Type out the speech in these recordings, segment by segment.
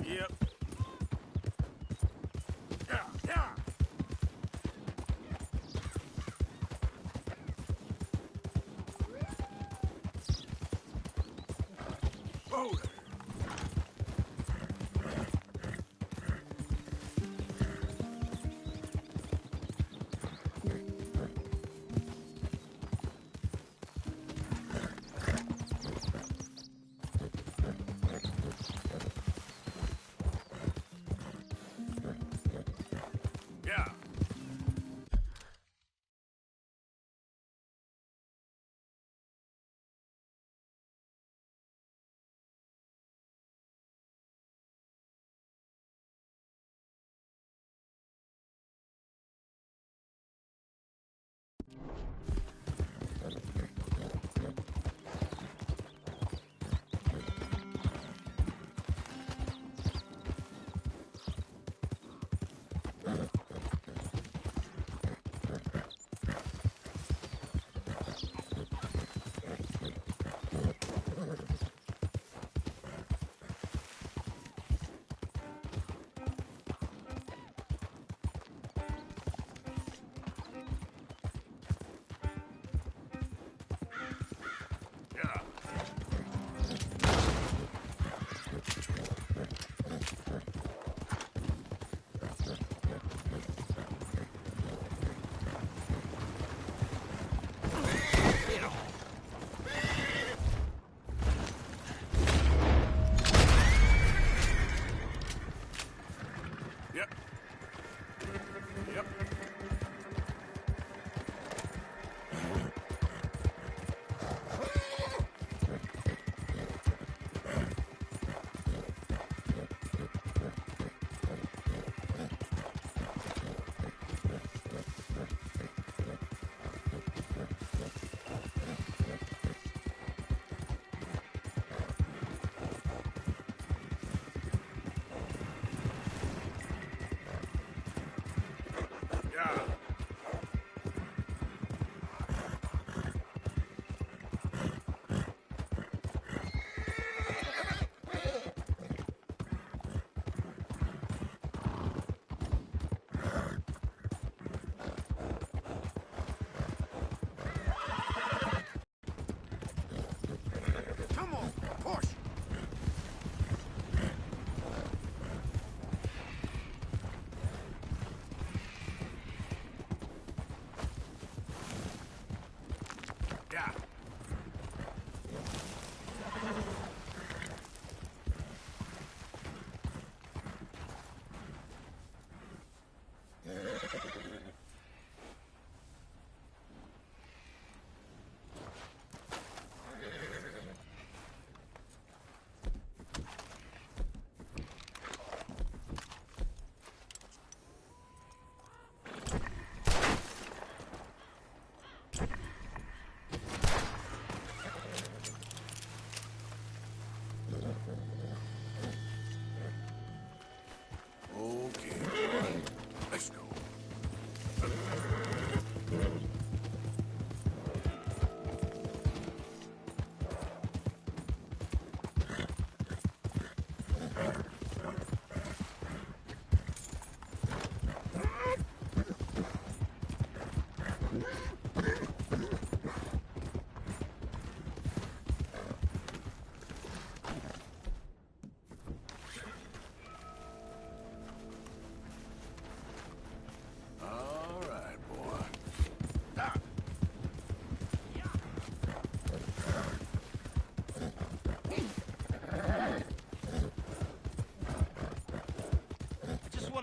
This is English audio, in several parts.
Yep. Yeah, yeah. Oh. Yeah.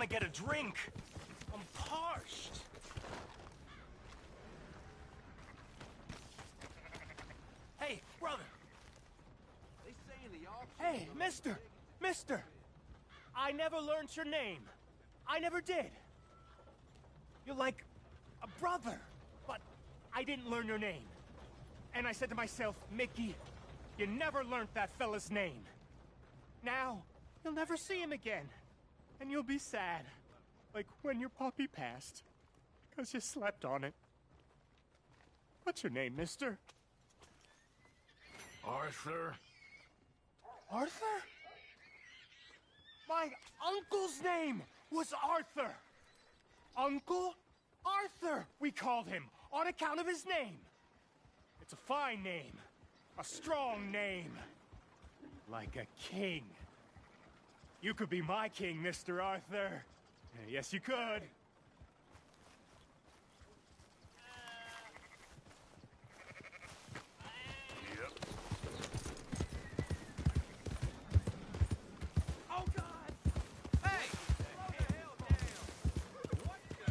to get a drink. I'm parched. Hey, brother. Hey, mister. I never learned your name. I never did. You're like a brother, but I didn't learn your name. And I said to myself, Mickey, you never learned that fella's name. Now, you'll never see him again. And you'll be sad. Like when your puppy passed. Because you slept on it. What's your name, mister? Arthur? Arthur? My uncle's name was Arthur. Uncle Arthur, we called him, on account of his name. It's a fine name. A strong name. Like a king. You could be my king, Mr. Arthur. Yes, you could. Yep. Oh, God! Hey! Slow the hell down! What the...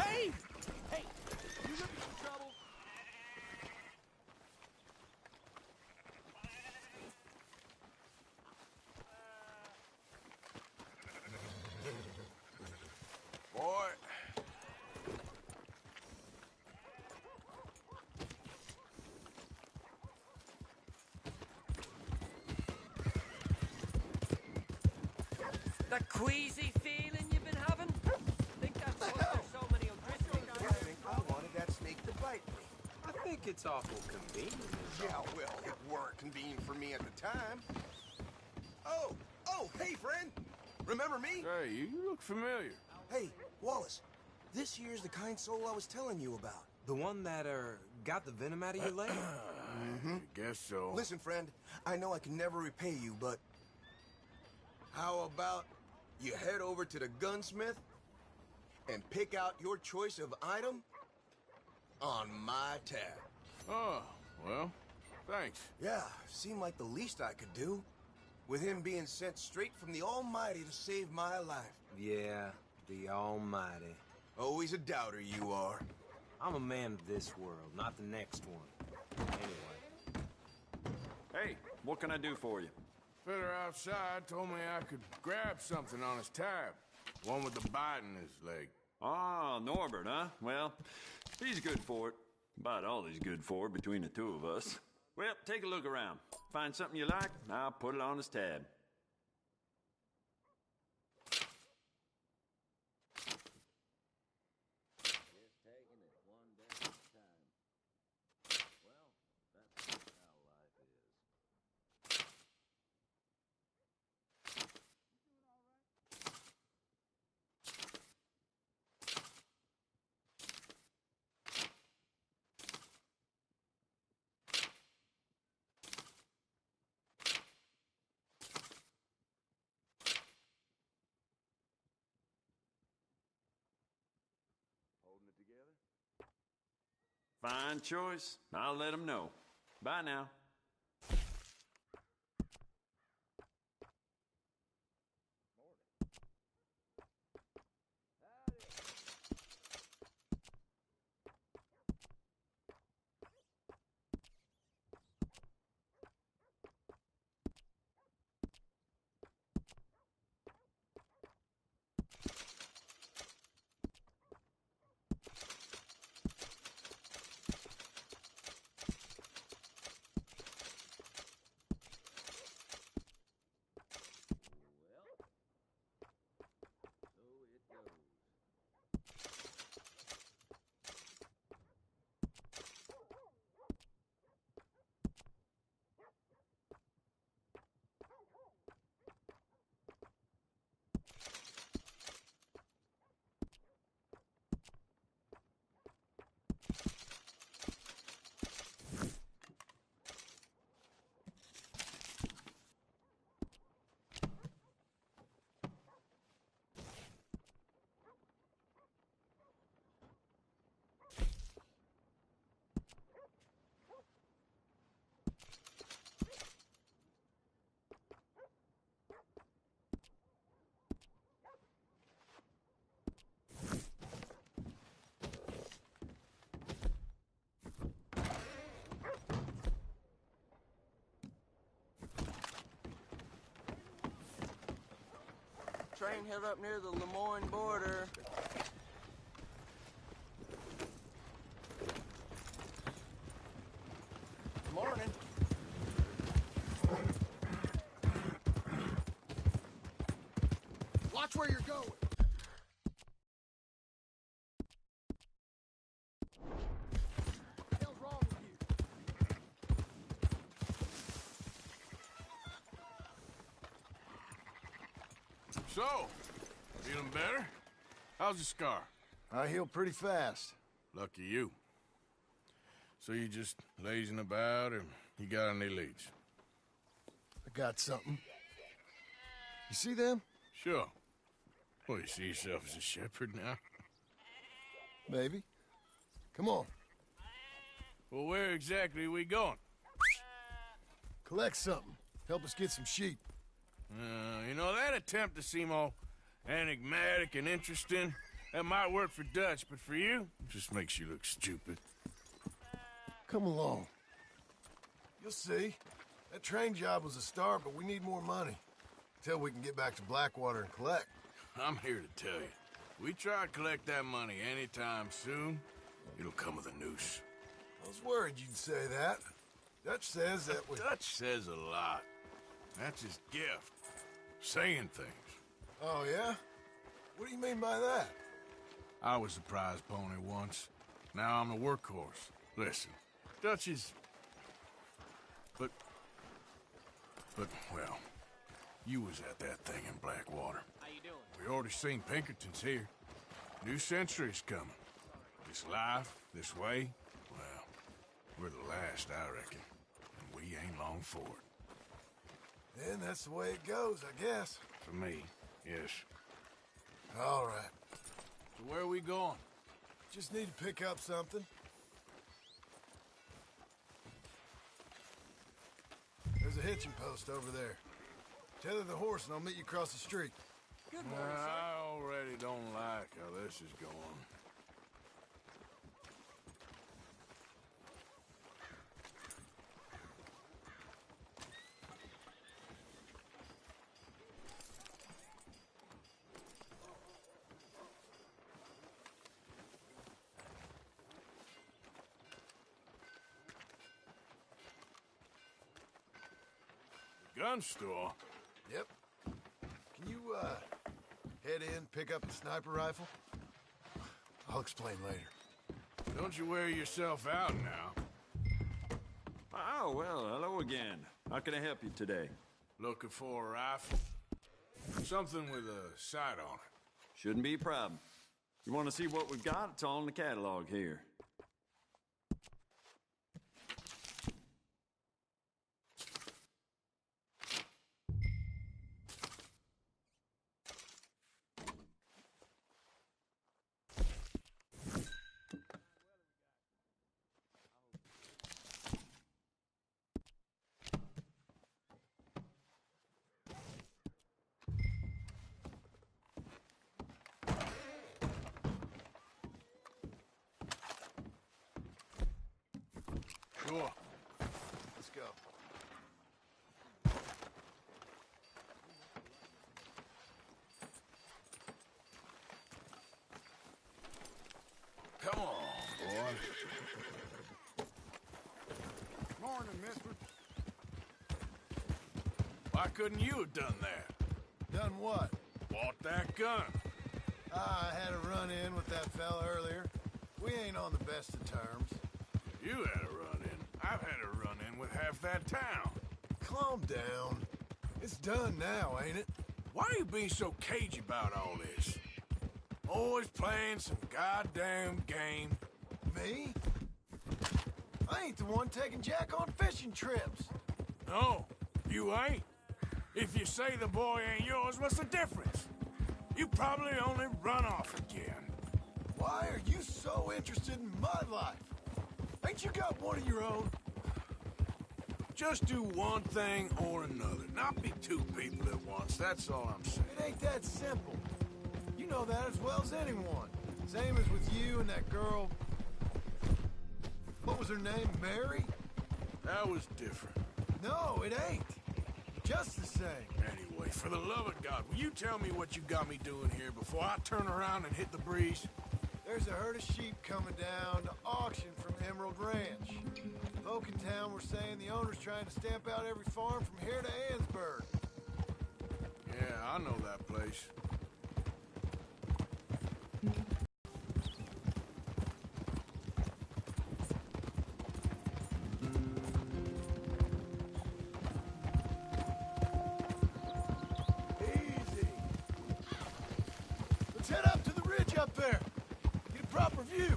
Hey! Hey! You looking for trouble? Boy. That queasy feeling you've been having? Think that's why there's so many O'Driscolls I around? think I wanted that snake to bite me. I think it's awful convenient. Yeah, well, it weren't convenient for me at the time. Oh, hey, friend. Remember me? Hey, you look familiar. Hey, Wallace. This here's the kind soul I was telling you about. The one that, got the venom out of your leg? I guess so. Listen, friend, I know I can never repay you, but how about you head over to the gunsmith and pick out your choice of item on my tab? Oh, well, thanks. Yeah, seemed like the least I could do, with him being sent straight from the Almighty to save my life. Yeah, the Almighty. Always a doubter you are. I'm a man of this world, not the next one. Anyway. Hey, what can I do for you? Fella outside told me I could grab something on his tab. One with the bite in his leg. Ah, Norbert, huh? Well, he's good for it. About all he's good for between the two of us. Well, take a look around. Find something you like, I'll put it on his tab. Fine choice. I'll let him know. Bye now. train held up near the Lemoyne border. Morning. Watch where you're going. What the hell's wrong with you? So, feeling better? How's the scar? I heal pretty fast. Lucky you. So you just lazing about, or you got any leads? I got something. You see them? Sure. Well, you see yourself as a shepherd now? Maybe. Come on. Well, where exactly are we going? Collect something. Help us get some sheep. You know, that attempt to seem all enigmatic and interesting, that might work for Dutch, but for you, it just makes you look stupid. Come along. You'll see. That train job was a start, but we need more money. Till we can get back to Blackwater and collect. I'm here to tell you, we try to collect that money anytime soon, it'll come with a noose. I was worried you'd say that. Dutch says that we... Dutch says a lot. That's his gift. Saying things. Oh, yeah? What do you mean by that? I was the prize pony once. Now I'm the workhorse. Listen, Dutch is... But, well, you was at that thing in Blackwater. How you doing? We already seen Pinkertons here. New century's coming. This life, this way, well, we're the last, I reckon. And we ain't long for it. Then that's the way it goes, I guess. For me, yes. All right. So where are we going? Just need to pick up something. There's a hitching post over there. Tether the horse and I'll meet you across the street. Good morning, sir. I already don't like how this is going. Gun store? Yep. Can you, head in, pick up the sniper rifle? I'll explain later. Don't you wear yourself out now. Oh, well, hello again. How can I help you today? Looking for a rifle? Something with a sight on it. Shouldn't be a problem. You want to see what we've got? It's all in the catalog here. Sure. Let's go. Come on, boy. Morning, mister. Why couldn't you have done that? Done what? Bought that gun. I had a run-in with that fella earlier. We ain't on the best of terms. You had a run-in. I've had a run-in with half that town. Calm down. It's done now, ain't it? Why are you being so cagey about all this? Always playing some goddamn game. Me? I ain't the one taking Jack on fishing trips. No, you ain't. If you say the boy ain't yours, what's the difference? You probably only run off again. Why are you so interested in my life? Ain't you got one of your own? Just do one thing or another. Not be two people at once, that's all I'm saying. It ain't that simple. You know that as well as anyone. Same as with you and that girl... What was her name? Mary? That was different. No, it ain't. Just the same. Anyway, for the love of God, will you tell me what you got me doing here before I turn around and hit the breeze? There's a herd of sheep coming down to auction from Emerald Ranch. Folk in town were saying the owner's trying to stamp out every farm from here to Ansburg. Yeah, I know that place. Easy. Let's head up to the ridge up there. Get a proper view.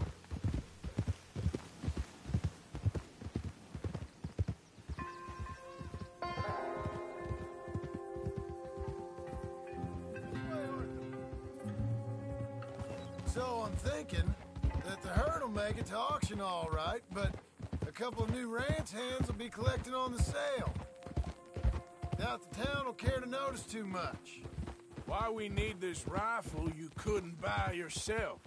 So I'm thinking that the herd will make it to auction all right, but a couple of new ranch hands will be collecting on the sale. Doubt the town will care to notice too much. Why we need this rifle you couldn't buy yourself?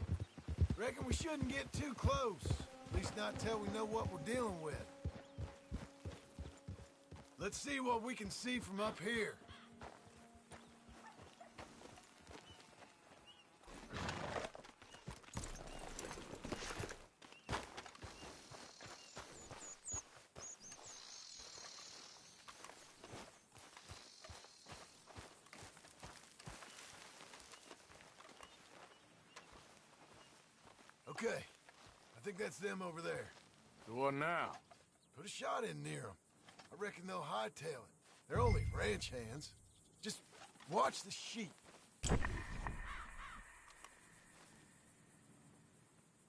Reckon we shouldn't get too close. At least not till we know what we're dealing with. Let's see what we can see from up here. Okay, I think that's them over there. So what now? Put a shot in near them. I reckon they'll hightail it. They're only ranch hands. Just watch the sheep.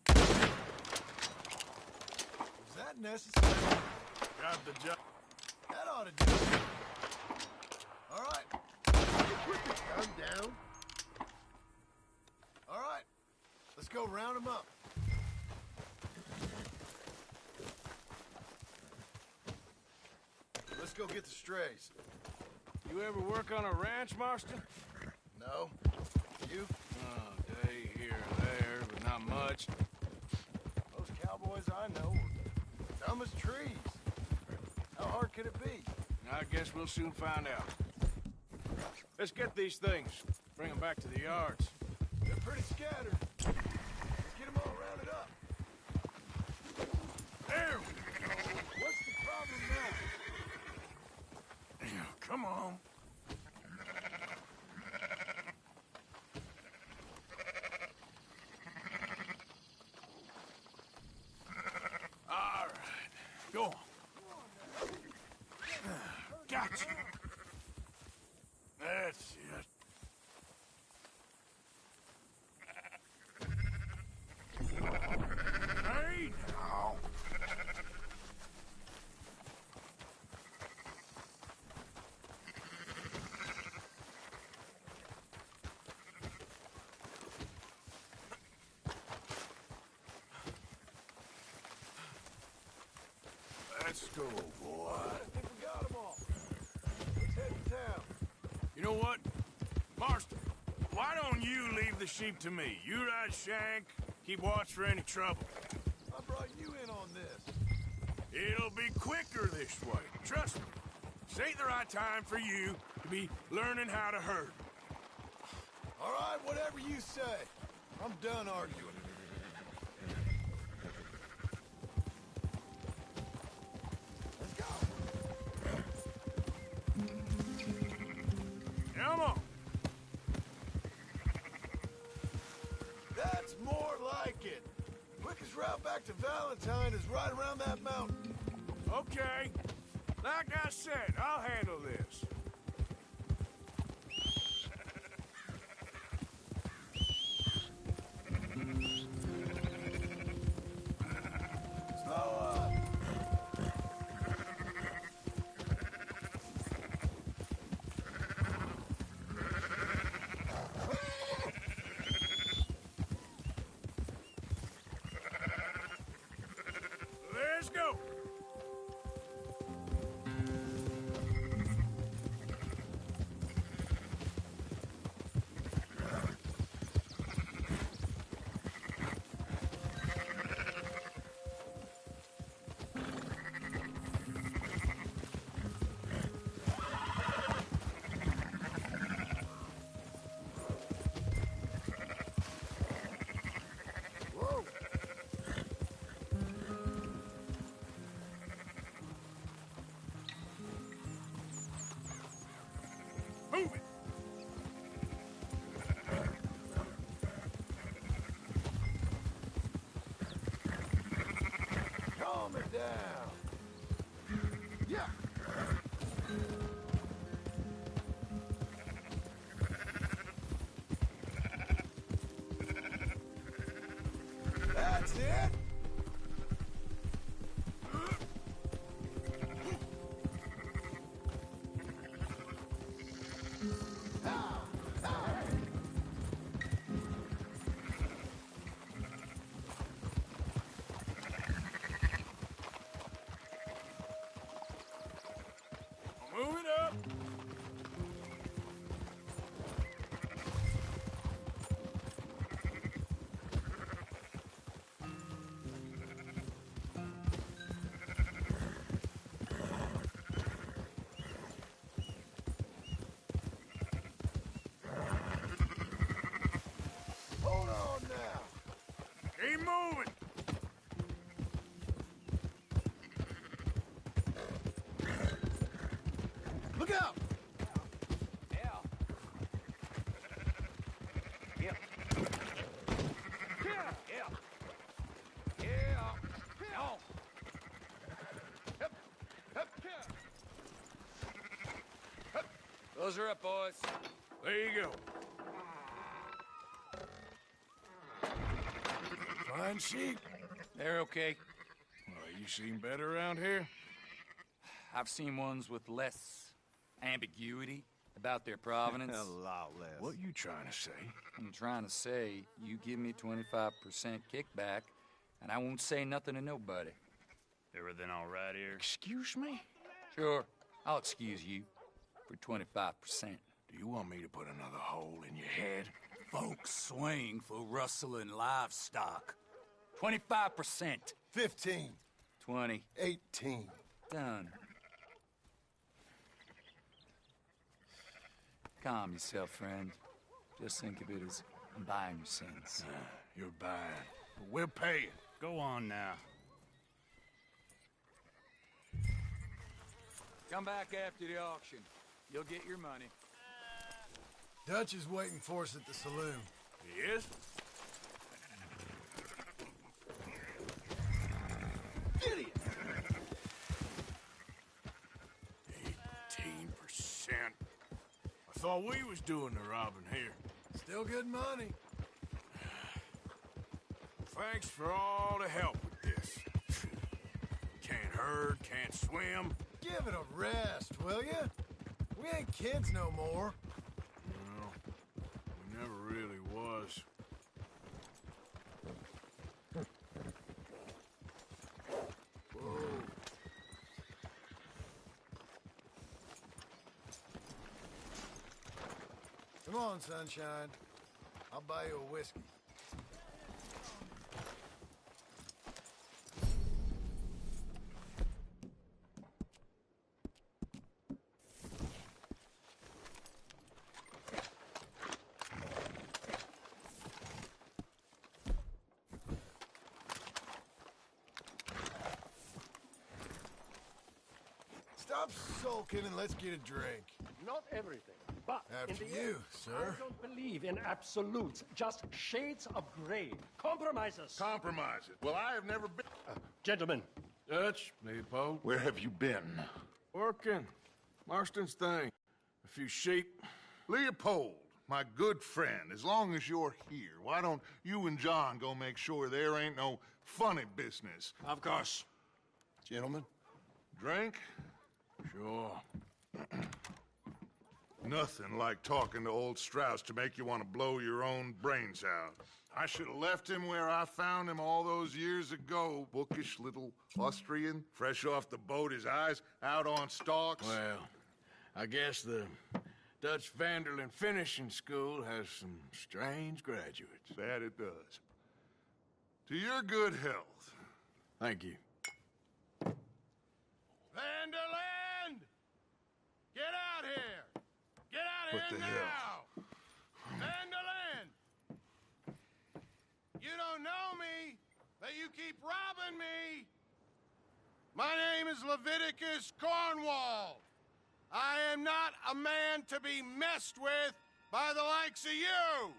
Was that necessary? Got the job. That ought to do it. All right. You put the gun down. All right. Let's go round them up. Let's go get the strays. You ever work on a ranch, Marston? No? You? Oh, day here or there, but not much. Those cowboys I know are dumb as trees. How hard could it be? I guess we'll soon find out. Let's get these things. Bring them back to the yards. They're pretty scattered. Let's get them all rounded up. There we go. What's the problem now? Come on. All right. Go on. Gotcha. That's it. Hey, now. Let's go, boy. I think we got them all. Let's head to town. You know what? Marston, why don't you leave the sheep to me? You ride Shank, keep watch for any trouble. I brought you in on this. It'll be quicker this way. Trust me. This ain't the right time for you to be learning how to herd. All right, whatever you say. I'm done arguing. Let's go. Come on. That's more like it. Quickest route back to Valentine is right around that mountain. Okay. Like I said, I'll handle this. Slow up. Let's go. down. Yeah. That's it. Move it up. Hold on now. Keep moving. Look out. Yeah. Yeah. Yeah. Yeah. Yeah. No. Those are up, boys. There you go. Fine sheep. They're okay. Well, you seen better around here? I've seen ones with less ambiguity about their provenance. A lot less. What you trying to say? I'm trying to say, you give me 25% kickback, and I won't say nothing to nobody. Everything all right here? Excuse me? Sure, I'll excuse you for 25%. Do you want me to put another hole in your head? Folks swing for rustling livestock. 25%. 15. 20. 18. Done. Calm yourself, friend. Just think of it as I'm buying your sins. You're buying. But we're paying. Go on now. Come back after the auction. You'll get your money. Dutch is waiting for us at the saloon. He is? Idiot! 18%. I thought we was doing the robbing here. Still good money. Thanks for all the help with this. Can't herd, can't swim. Give it a rest, will ya? We ain't kids no more. No, we never really was. Come on, sunshine. I'll buy you a whiskey. Stop sulking and let's get a drink. Not everything, but After in the you, end, sir. I don't believe in absolutes, just shades of gray. Compromises. Compromises. Well, I have never been... Gentlemen. Dutch, Leopold. Where have you been? Working. Marston's thing. A few sheep. Leopold, my good friend, as long as you're here, why don't you and John go make sure there ain't no funny business? Of course. Gentlemen. Drink? Sure. Nothing like talking to old Strauss to make you want to blow your own brains out. I should have left him where I found him all those years ago. Bookish little Austrian, fresh off the boat, his eyes out on stalks. Well, I guess the Dutch Vanderlyn Finishing School has some strange graduates. That it does. To your good health. Thank you. Vanderland! Get out here! Get out What here the now! hell? Vanderland! You don't know me, but you keep robbing me! My name is Leviticus Cornwall. I am not a man to be messed with by the likes of you!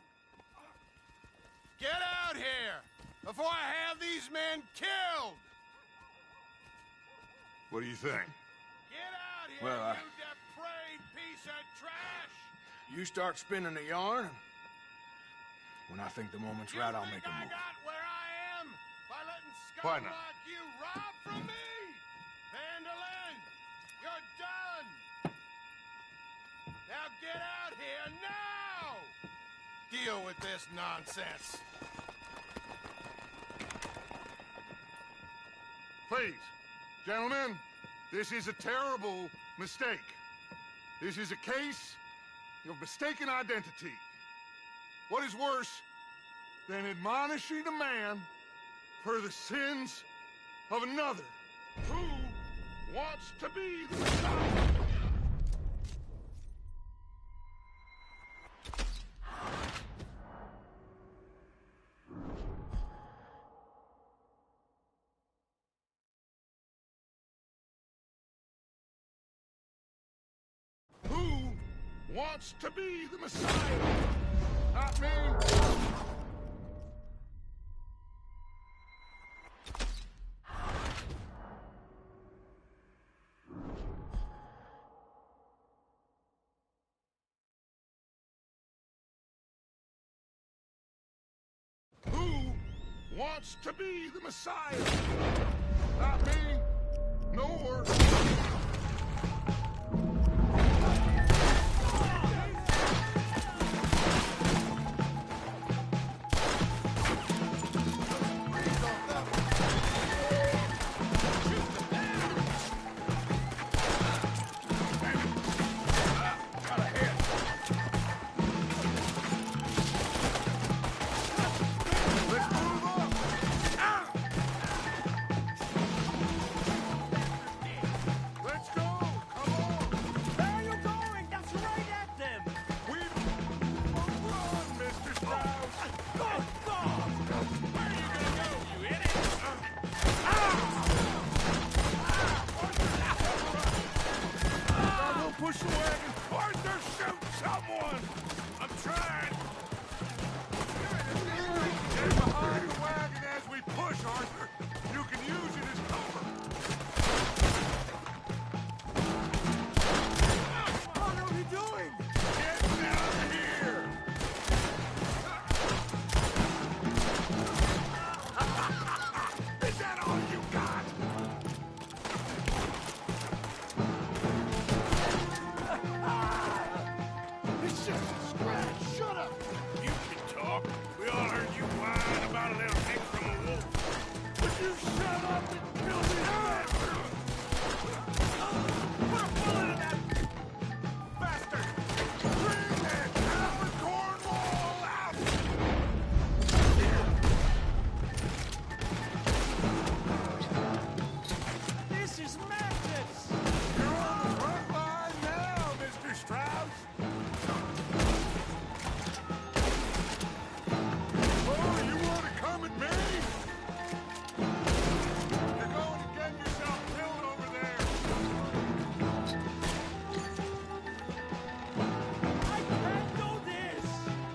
Get out here before I have these men killed! What do you think? Get out here, Well, you depraved piece of trash! You start spinning a yarn, when I think the moment's right, I'll make a I move. got where I am by letting Why scum not? like you rob from me! Vandalin, you're done! Now get out here now! Deal with this nonsense. Please, gentlemen, this is a terrible mistake. This is a case of mistaken identity. What is worse than admonishing a man for the sins of another who wants to be the Messiah? Who wants to be the Messiah? Not me. Who wants to be the Messiah? Not me, nor... Push the wagon! Arthur, shoot someone! I'm trying! Get behind the wagon as we push, Arthur! You can use it as cover! What are we doing? Get down here! Is that all you got? It's just a scratch. Shut up. You can talk. We all heard you whine about a little nick from a wolf. Would you shut up and kill me? Put a bullet in that bastard. Bring that Howard Cornwall out. This is madness! You're on the front line now, Mr. Strauss! Oh, you want to come at me? You're going to get yourself killed over there! I can't do this!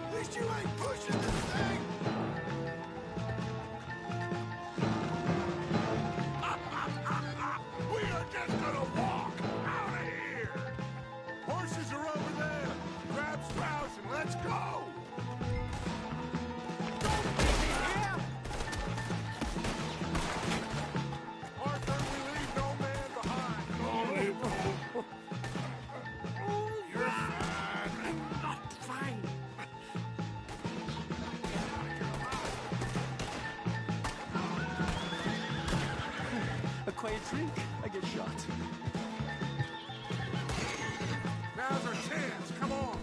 At least you ain't pushing this thing! We are just gonna walk out of here! Horses are over there! Grab Strauss and let's go! Arthur, we leave no man behind! You're fine. Not fine. A quiet drink, I get shot. Now's our chance, come on!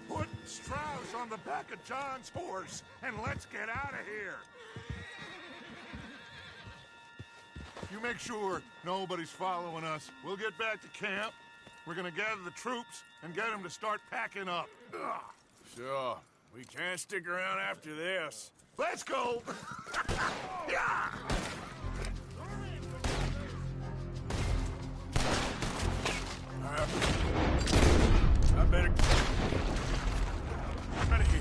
Put Strauss on the back of John's horse, and let's get out of here! You make sure nobody's following us. We'll get back to camp. We're gonna gather the troops and get them to start packing up. Ugh. Sure. We can't stick around after this. Let's go! Yeah! I better... Out of here.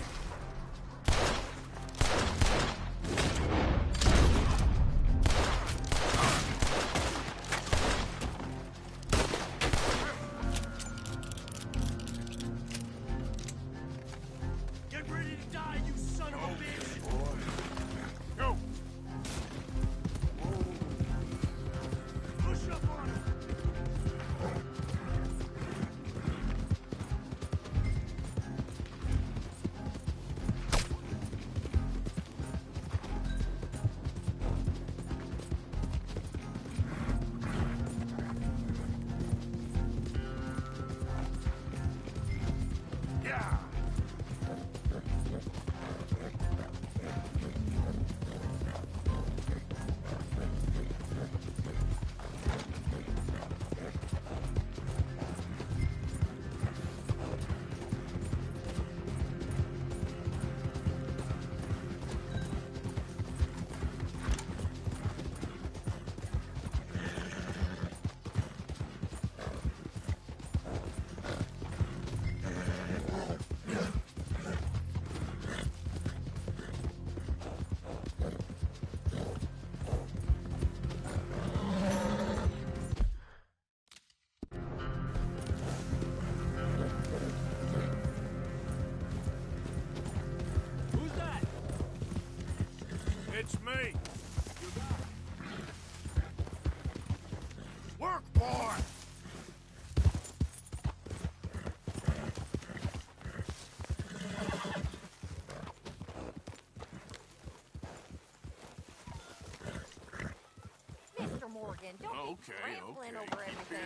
It's me. Work, boy! Mr. Morgan, don't be trampling over everything.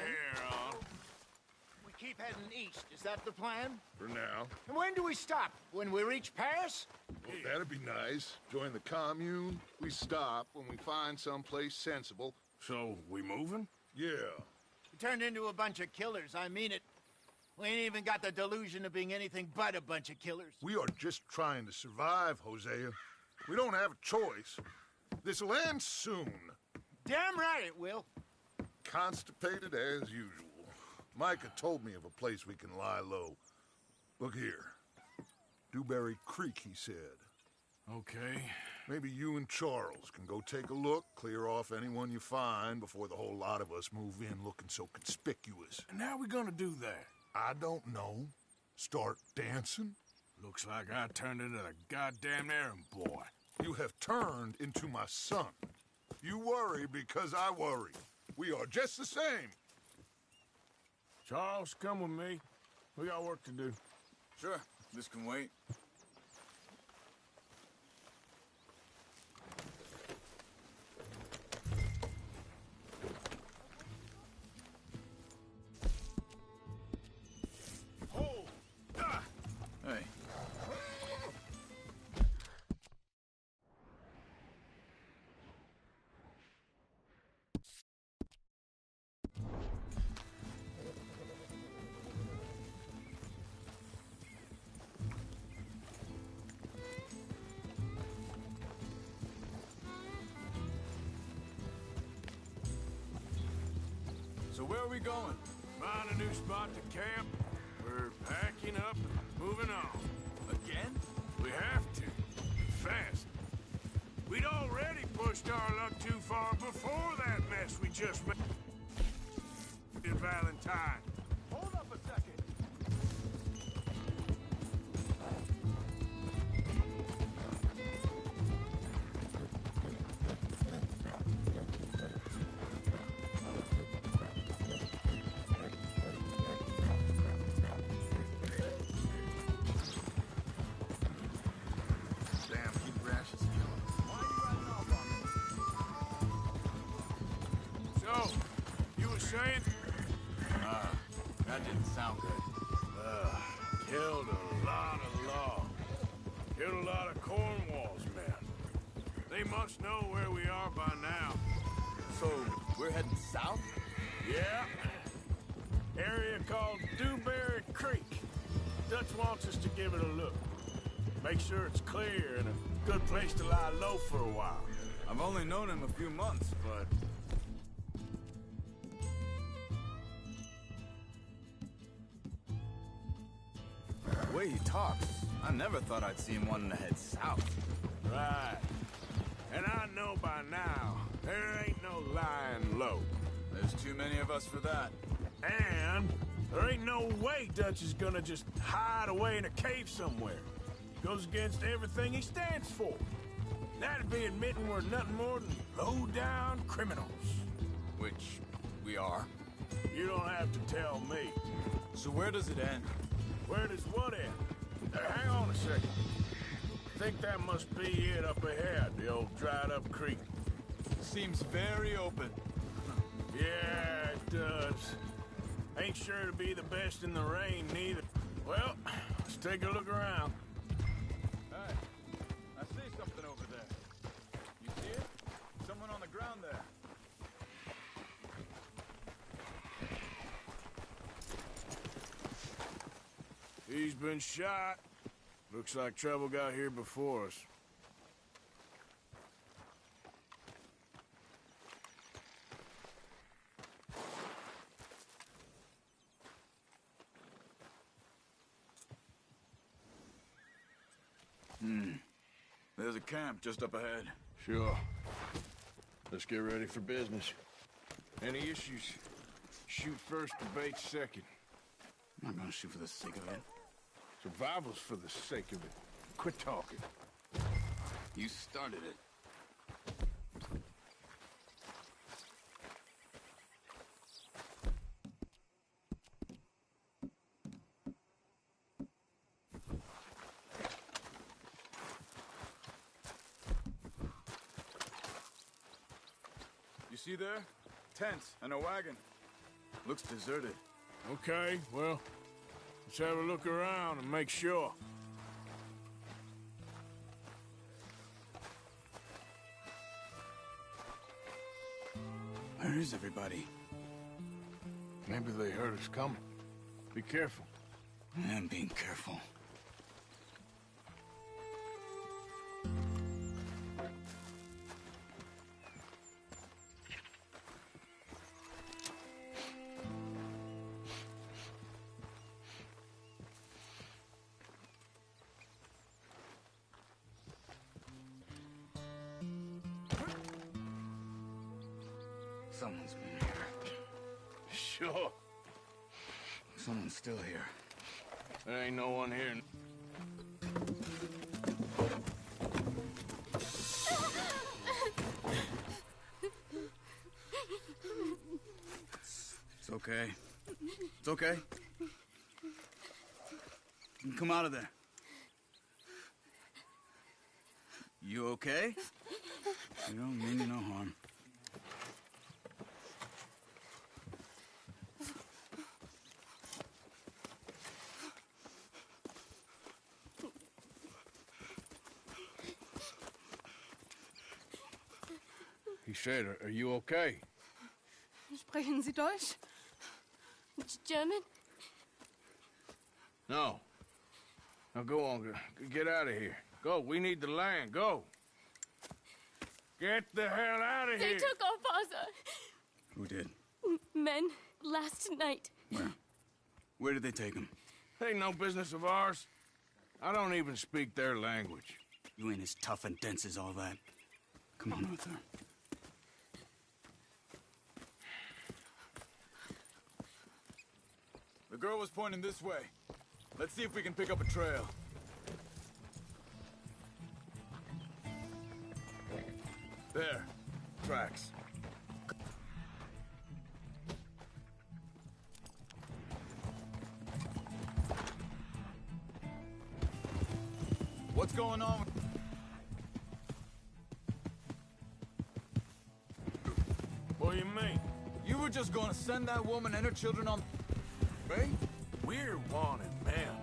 We keep heading east. Is that the plan? For now. And when do we stop? When we reach Paris? Well, that'd be nice. Join the commune. We stop when we find someplace sensible. So, we moving? Yeah. We turned into a bunch of killers. I mean it. We ain't even got the delusion of being anything but a bunch of killers. We are just trying to survive, Hosea. We don't have a choice. This'll end soon. Damn right it will. Constipated as usual. Micah told me of a place we can lie low. Look here. Dewberry Creek, he said. Okay. Maybe you and Charles can go take a look, clear off anyone you find before the whole lot of us move in looking so conspicuous. And how are we gonna do that? I don't know. Start dancing? Looks like I turned into the goddamn errand boy. You have turned into my son. You worry because I worry. We are just the same. Charles, come with me. We got work to do. Sure. This can wait. Hey. So where are we going? Find a new spot to camp. We're packing up and moving on. Again? We have to. Fast. We'd already pushed our luck too far before that mess we just made. Valentine. Hold up a second. Damn, keep rashes killing. Why are you riding off on me? So, you were saying? That didn't sound good. Killed a lot of law. Killed a lot of Cornwall's men. They must know where we are by now. So, we're heading south? Yeah. Area called Dewberry Creek. Dutch wants us to give it a look. Make sure it's clear and a good place to lie low for a while. I've only known him a few months, but... The way he talks, I never thought I'd see him wanting to head south. Right. And I know by now, there ain't no lying low. There's too many of us for that. And there ain't no way Dutch is gonna just hide away in a cave somewhere. Goes against everything he stands for. That'd be admitting we're nothing more than low-down criminals. Which we are. You don't have to tell me. So where does it end? Where does what end? Hang on a second. Think that must be it up ahead, the old dried-up creek. Seems very open. Yeah, it does. Ain't sure to be the best in the rain, neither. Well, let's take a look around. Hey, I see something over there. You see it? Someone on the ground there. He's been shot. Looks like trouble got here before us. There's a camp just up ahead. Sure. Let's get ready for business. Any issues? Shoot first, debate second. I'm not gonna shoot for the sake of it. Survival's for the sake of it. Quit talking. You started it. You see there? Tents and a wagon. Looks deserted. Okay, well, let's have a look around and make sure. Where is everybody? Maybe they heard us coming. Be careful. I'm being careful. Someone's been here. Sure. Someone's still here. There ain't no one here. It's okay. It's okay. You can come out of there. You okay? You don't mean you no harm. He said, are you okay? Sprechen Sie Deutsch? German? No. Now go on, get out of here. Go, we need the land, go. Get the hell out of They here. took our father. Who did? Men, last night. Where? Where did they take him? Ain't no business of ours. I don't even speak their language. You ain't as tough and dense as all that. Come on, Arthur. The girl was pointing this way. Let's see if we can pick up a trail. There. Tracks. What's going on? What do you mean? You were just gonna send that woman and her children on... right? We're wanted, man.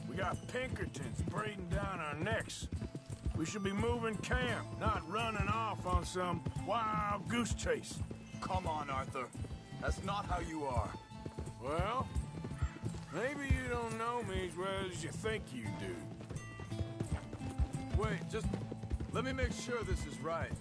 We got Pinkertons breathing down our necks. We should be moving camp, not running off on some wild goose chase. Come on, Arthur. That's not how you are. Well, maybe you don't know me as well as you think you do. Wait, just let me make sure this is right.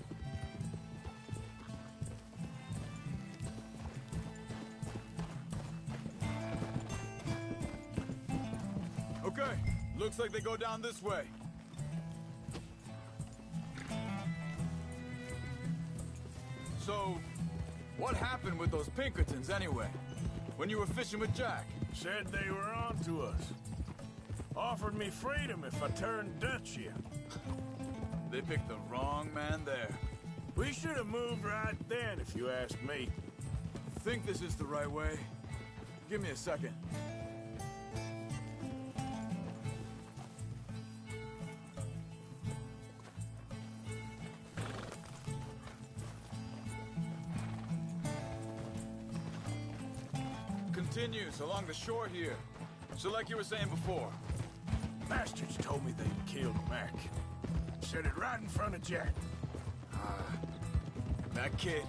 Okay, looks like they go down this way. So, what happened with those Pinkertons anyway? When you were fishing with Jack? Said they were on to us. Offered me freedom if I turned Dutch here. They picked the wrong man there. We should have moved right then, if you ask me. Think this is the right way? Give me a second. Continues along the shore here. So like you were saying before. Bastards told me they'd killed Mac. Said it right in front of Jack. That kid,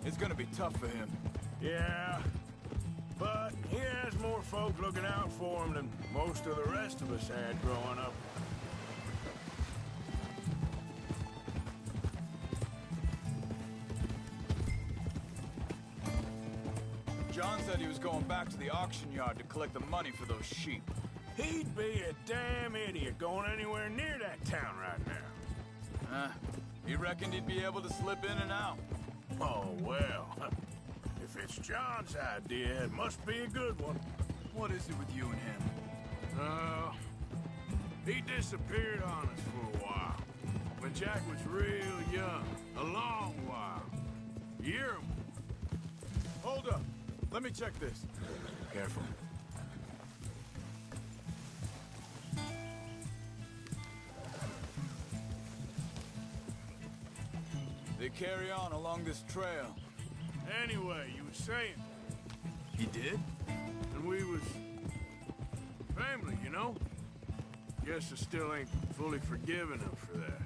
it's gonna be tough for him. Yeah, but he has more folk looking out for him than most of the rest of us had growing up. John said he was going back to the auction yard to collect the money for those sheep. He'd be a damn idiot going anywhere near that town right now. He reckoned he'd be able to slip in and out. Oh, well. If it's John's idea, it must be a good one. What is it with you and him? He disappeared on us for a while. When Jack was real young. A long while. Year. Hold up. Let me check this. Careful. They carry on along this trail. Anyway, you were saying, He did? and we was family, you know? Guess I still ain't fully forgiven him for that.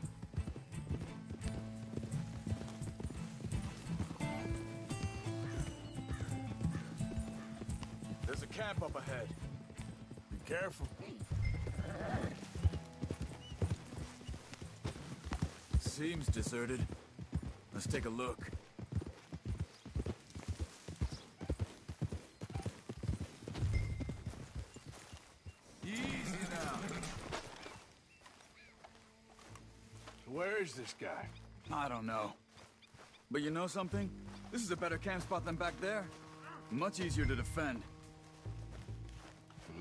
There's a camp up ahead. Be careful. Seems deserted. Let's take a look. Easy now. Where is this guy? I don't know. But you know something? This is a better camp spot than back there. Much easier to defend.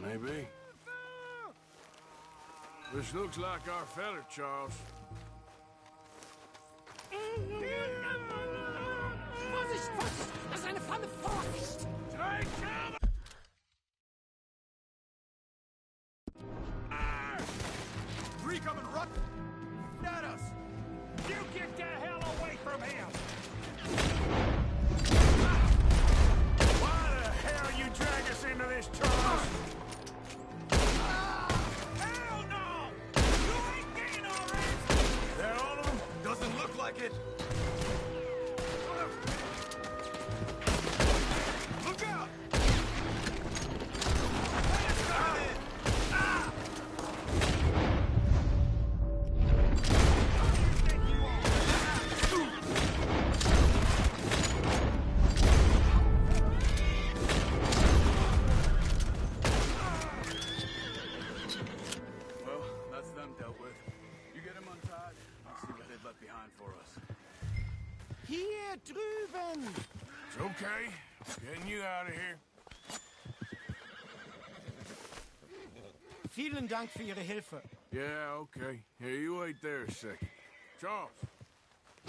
Maybe. This looks like our fella, Charles. Vorsicht, Vorsicht! Das ist eine Falle! Vorsicht! Take cover! Three coming right at us! You get the hell away from him! Why the hell you drag us into this, Charles? Hell no! You ain't getting all right! They're all of them? Doesn't look like it. Look out! Well, that's them dealt with. You get them untied, I'll see what they've left behind for us. Hier drüben! It's okay. Getting you out of here. Vielen Dank für Ihre Hilfe. Yeah, okay. Here, you wait there a second. Charles,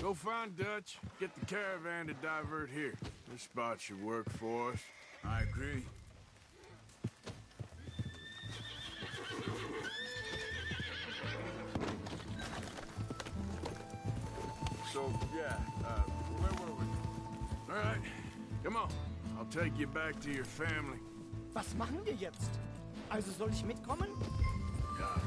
go find Dutch. Get the caravan to divert here. This spot should work for us. I agree. So, yeah, where were we? All right, come on. I'll take you back to your family. Was machen wir jetzt? Also soll ich mitkommen? Ja.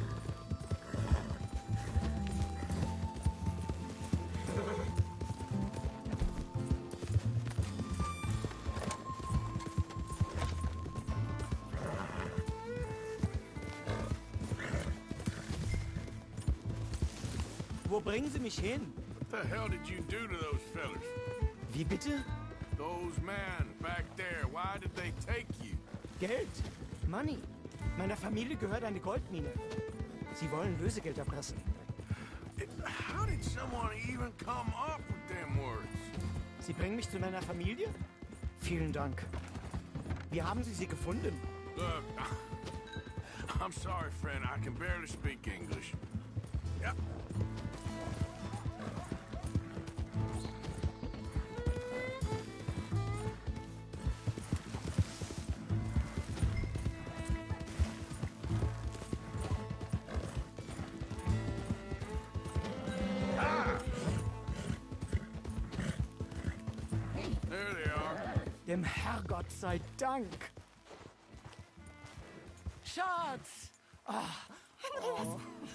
Wo bringen Sie mich hin? What the hell did you do to those fellas? Wie bitte? Those men back there, why did they take you? Geld. Money. Meiner Familie gehört eine Goldmine. Sie wollen Lösegeld erpressen. How did someone even come up with them words? Sie bringen mich zu meiner Familie? Vielen Dank. Wie haben Sie sie gefunden? Look, I'm sorry, friend. I can barely speak English. Yeah. There they are. Dem Herrgott sei Dank. Schatz!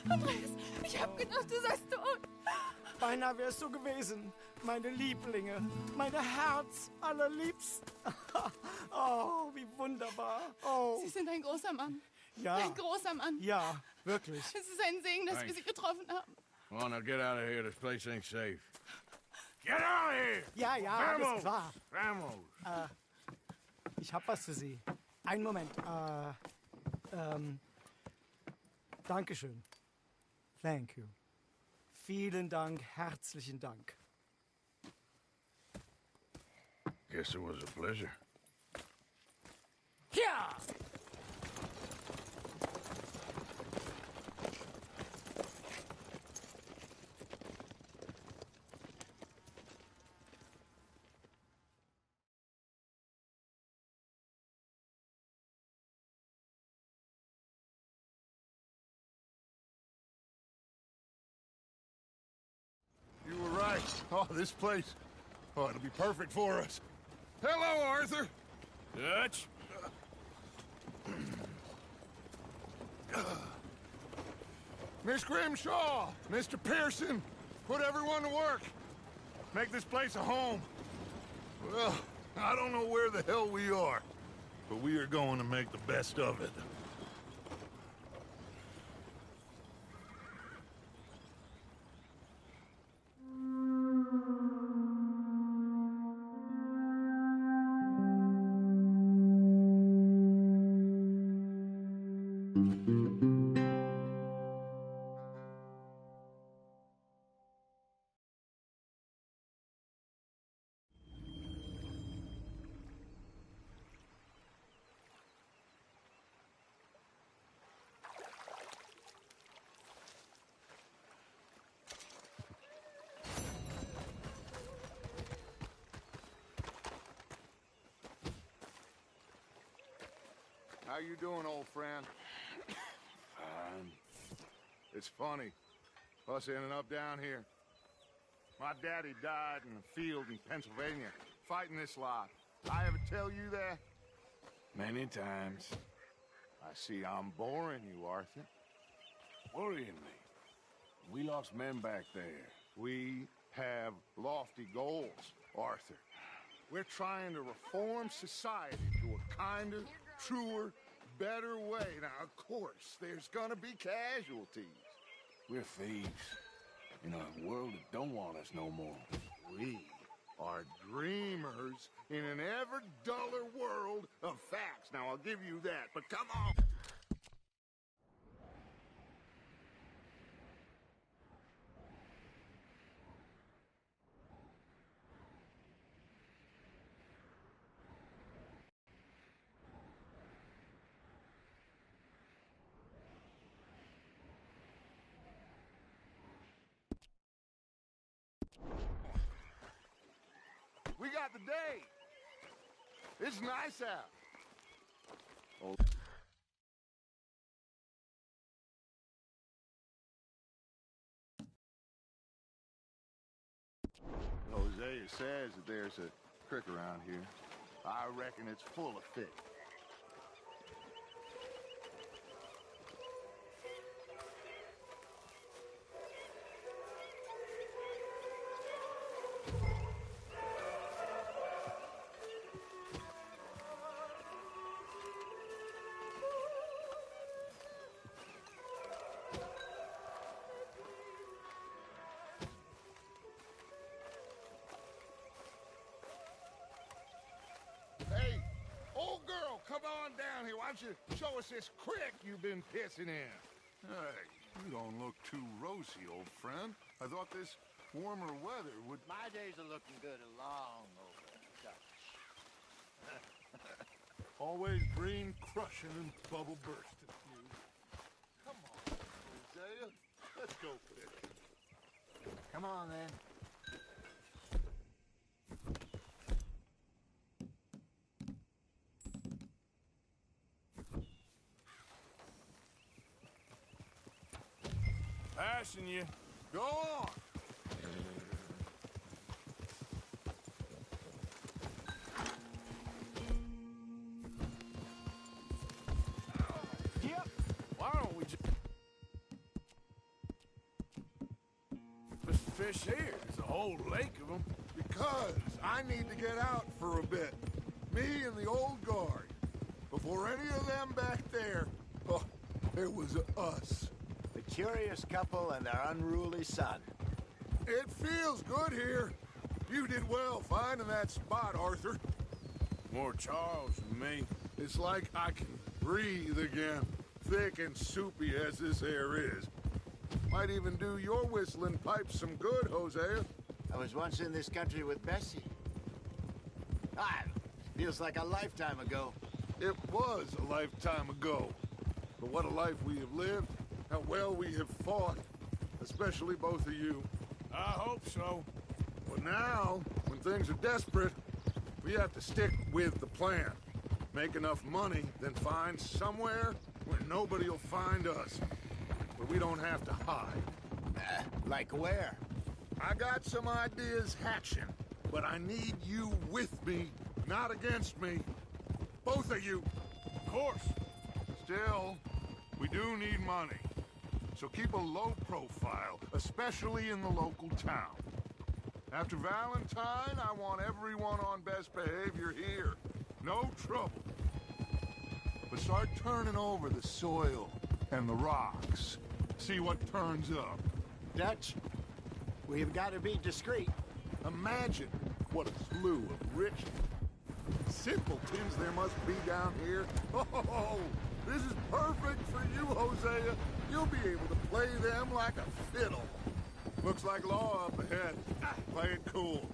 Andreas, ich hab gedacht, du seist tot. Beinahe wär's so gewesen. Meine Lieblinge, meine Herz allerliebsten. Oh, wie wunderbar. Oh. Sie sind ein großer Mann. Ja. Ein großer Mann. Ja, wirklich. Es ist ein Segen, dass wir Sie getroffen haben. Come on, now get out of here. This place ain't safe. Get out of here! Ja, ja, alles klar. Vamos! Ich hab was für Sie. Einen Moment. Dankeschön. Thank you. Vielen Dank, herzlichen Dank. Guess it was a pleasure. Ja! You were right. Oh, this place, it'll be perfect for us. Hello, Arthur. Dutch? Miss Grimshaw, Mr. Pearson, put everyone to work. Make this place a home. Well, I don't know where the hell we are, but we are going to make the best of it. How you doing, old friend? Fine. It's funny, us ending up down here. My daddy died in a field in Pennsylvania, fighting this lot. I ever tell you that? Many times. I see I'm boring you, Arthur. Worrying me. We lost men back there. We have lofty goals, Arthur. We're trying to reform society to a kinder, truer, better way. Now, of course, there's gonna be casualties. We're thieves in a world that don't want us no more. We are dreamers in an ever duller world of facts. Now, I'll give you that, but come on. We got the day. It's nice out. Oh. Hosea says that there's a creek around here. I reckon it's full of fish. Come on down here. Why don't you show us this creek you've been pissing in? Hey, you don't look too rosy, old friend. I thought this warmer weather would... My days are looking good along over, Dutch. Always green crushing and bubble bursting. Come on, Hosea. Let's go for this. Come on, then. Passing you. Go on. Yep. Why don't we just fish here? There's a whole lake of them. Because I need to get out for a bit. Me and the old guard. Before any of them back there, oh, it was us. The curious couple and their unruly son. It feels good here. You did well finding that spot, Arthur. More Charles than me. It's like I can breathe again, thick and soupy as this air is. Might even do your whistling pipes some good, Hosea. I was once in this country with Bessie. Feels like a lifetime ago. It was a lifetime ago. But what a life we have lived. How well we have fought. Especially both of you. I hope so. But now, when things are desperate, we have to stick with the plan. Make enough money, then find somewhere where nobody will find us. Where we don't have to hide. Like where? I got some ideas hatching, but I need you with me, not against me. Both of you. Of course. Still, we do need money. So keep a low profile, especially in the local town. After Valentine, I want everyone on best behavior here. No trouble. But start turning over the soil and the rocks. See what turns up. Dutch, we've got to be discreet. Imagine what a slew of rich simpletons there must be down here. Oh, this is perfect for you, Hosea. You'll be able to play them like a fiddle. Looks like law up ahead. Play it cool.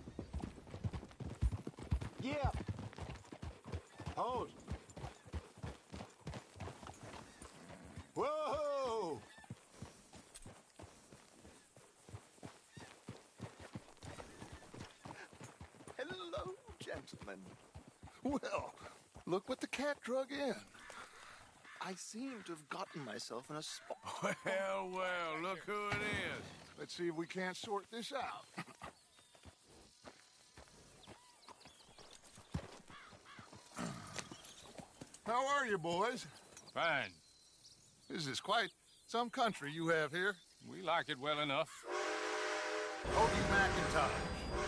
Yeah. Hold. Whoa! Hello, gentlemen. Well, look what the cat drug in. I seem to have gotten myself in a spot. Well, well, look who it is. Let's see if we can't sort this out. How are you, boys? Fine. This is quite some country you have here. We like it well enough. Odie McIntosh,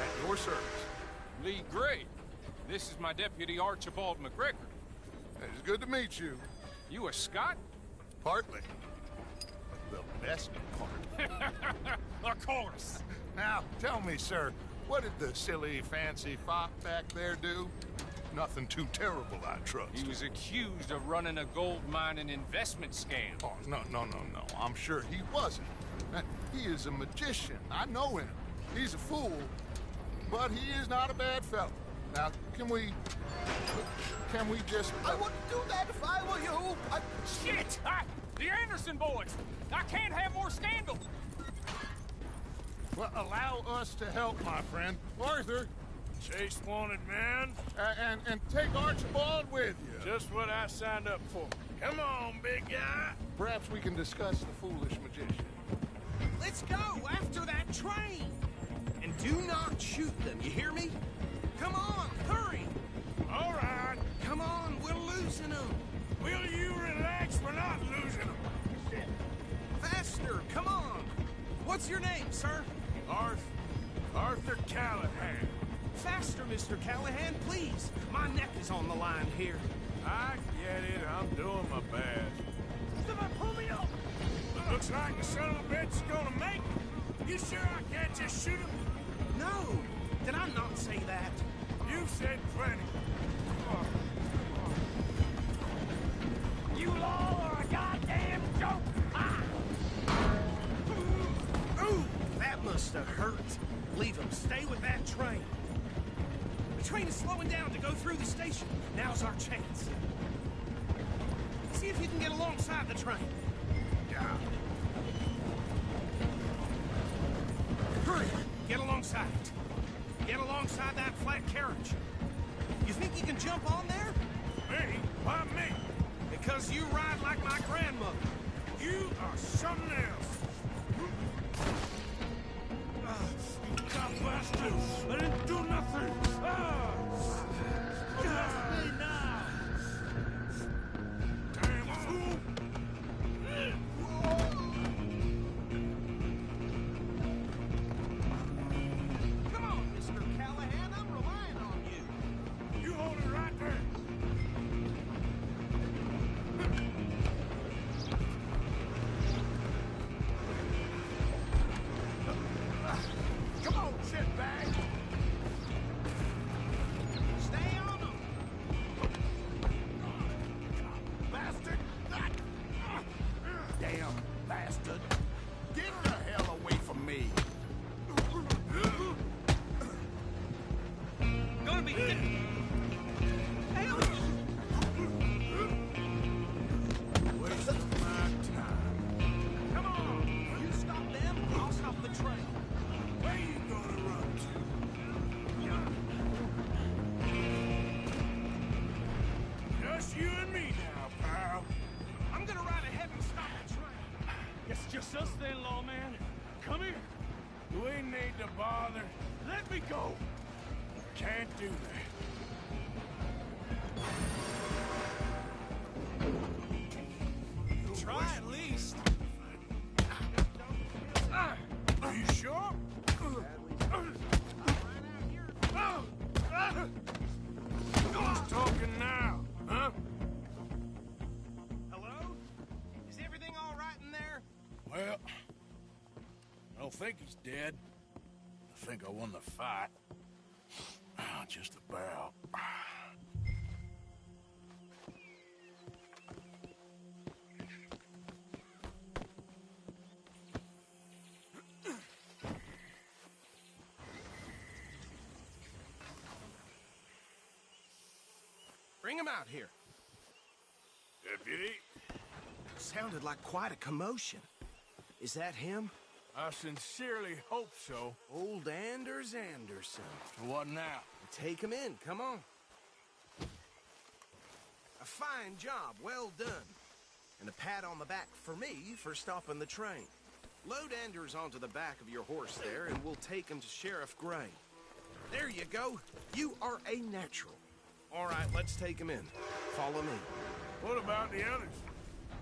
at your service. Lee Gray. This is my deputy, Archibald McGregor. It's good to meet you. You a Scot? Partly. The best part. Of course. Now, tell me, sir, what did the silly, fancy fop back there do? Nothing too terrible, I trust. He was accused of running a gold mining investment scam. Oh, no. I'm sure he wasn't. He is a magician. I know him. He's a fool, but he is not a bad fellow. Now, can we just... I wouldn't do that if I were you. Shit! The Anderson boys! I can't have more scandal! Well, allow us to help, my friend. Arthur! Chase wanted man. And take Archibald with you. Just what I signed up for. Come on, big guy. Perhaps we can discuss the foolish magician. Let's go after that train. And do not shoot them, you hear me? Come on, hurry. All right. Come on, we're losing them. Will you relax? We're not losing them. Faster, come on. What's your name, sir? Arthur Callahan. Faster, Mr. Callahan, please. My neck is on the line here. I get it. I'm doing my best. Somebody pull me up! Looks like the son of a bitch is gonna make it. You sure I can't just shoot him? No. Did I not say that? You said plenty. You all are a goddamn joke! Ah! Ooh, that must have hurt. Leave him. Stay with that train. The train is slowing down to go through the station. Now's our chance. See if you can get alongside the train. Yeah. Hurry! Get alongside it. Get alongside that flat carriage. You think you can jump on there? Me? Why me? Because you ride like my grandmother. You are something else. You bastard! I didn't do nothing! Got me now! Damn fool! Come on, Mr. Callahan, I'm relying on you. You hold it right there! Come on, shitbag! need to bother. Let me go! Can't do that. Try at least. Are you sure? Who's talking now, huh? Hello? Is everything all right in there? Well, I don't think he's dead. I think I won the fight. Just about. Bring him out here. Deputy? Sounded like quite a commotion. Is that him? I sincerely hope so. Old Anders Anderson. What now? Take him in, come on. A fine job, well done. And a pat on the back for me for stopping the train. Load Anders onto the back of your horse there, and we'll take him to Sheriff Gray. There you go. You are a natural. All right, let's take him in. Follow me. What about the others?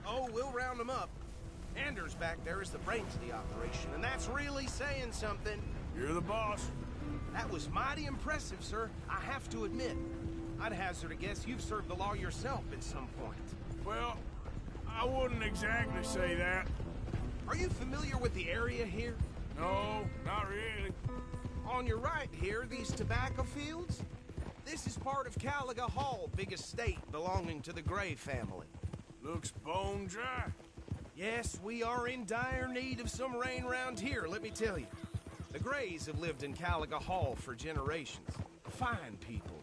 Oh, we'll round them up. Anders back there is the brains of the operation, and that's really saying something. You're the boss. That was mighty impressive, sir. I have to admit. I'd hazard a guess you've served the law yourself at some point. Well, I wouldn't exactly say that. Are you familiar with the area here? No, not really. On your right here, these tobacco fields? This is part of Caliga Hall, big estate belonging to the Gray family. Looks bone dry. Yes, we are in dire need of some rain round here, let me tell you. The Grays have lived in Caliga Hall for generations. Fine people.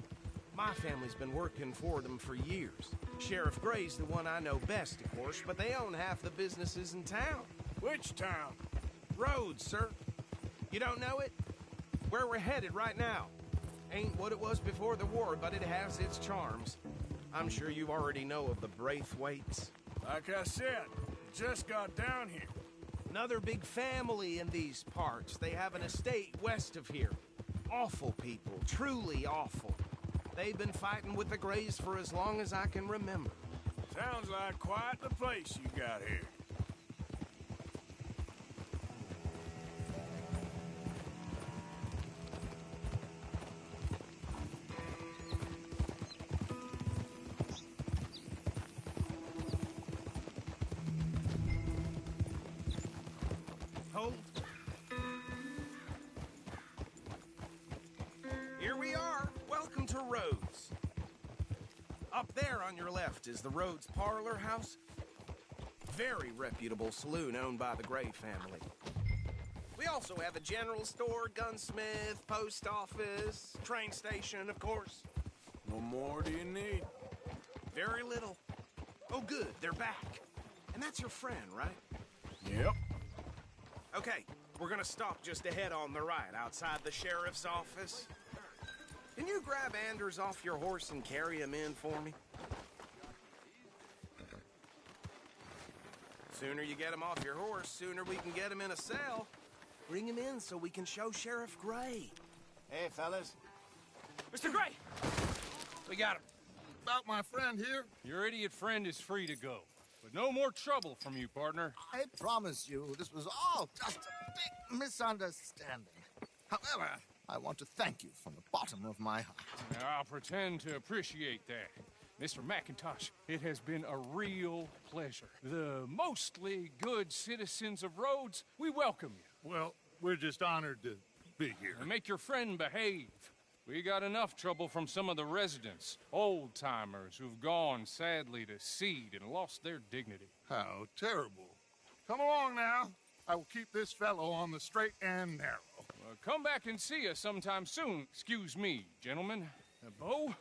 My family's been working for them for years. Sheriff Gray's the one I know best, of course, but they own half the businesses in town. Which town? Rhodes, sir. You don't know it? Where we're headed right now. Ain't what it was before the war, but it has its charms. I'm sure you already know of the Braithwaites. Like I said, just got down here. Another big family in these parts. They have an estate west of here. Awful people, truly awful. They've been fighting with the Grays for as long as I can remember. Sounds like quite the place you got here. Hold. Here we are. Welcome to Rhodes. Up there on your left is the Rhodes Parlor House. Very reputable saloon owned by the Gray family. We also have a general store, gunsmith, post office, train station, of course. What more do you need? Very little. Oh, good, they're back. And that's your friend, right? Yep. Okay, we're gonna stop just ahead on the right, outside the sheriff's office. Can you grab Anders off your horse and carry him in for me? Sooner you get him off your horse, sooner we can get him in a cell. Bring him in so we can show Sheriff Gray. Hey, fellas. Mr. Gray! We got him. About my friend here? Your idiot friend is free to go. But no more trouble from you, partner. I promise you, this was all just a big misunderstanding. However, I want to thank you from the bottom of my heart. I'll pretend to appreciate that. Mr. McIntosh, it has been a real pleasure. The mostly good citizens of Rhodes, we welcome you. Well, we're just honored to be here. And make your friend behave. We got enough trouble from some of the residents, old-timers who've gone, sadly, to seed and lost their dignity. How terrible. Come along now. I will keep this fellow on the straight and narrow. Come back and see us sometime soon. Excuse me, gentlemen. Bo,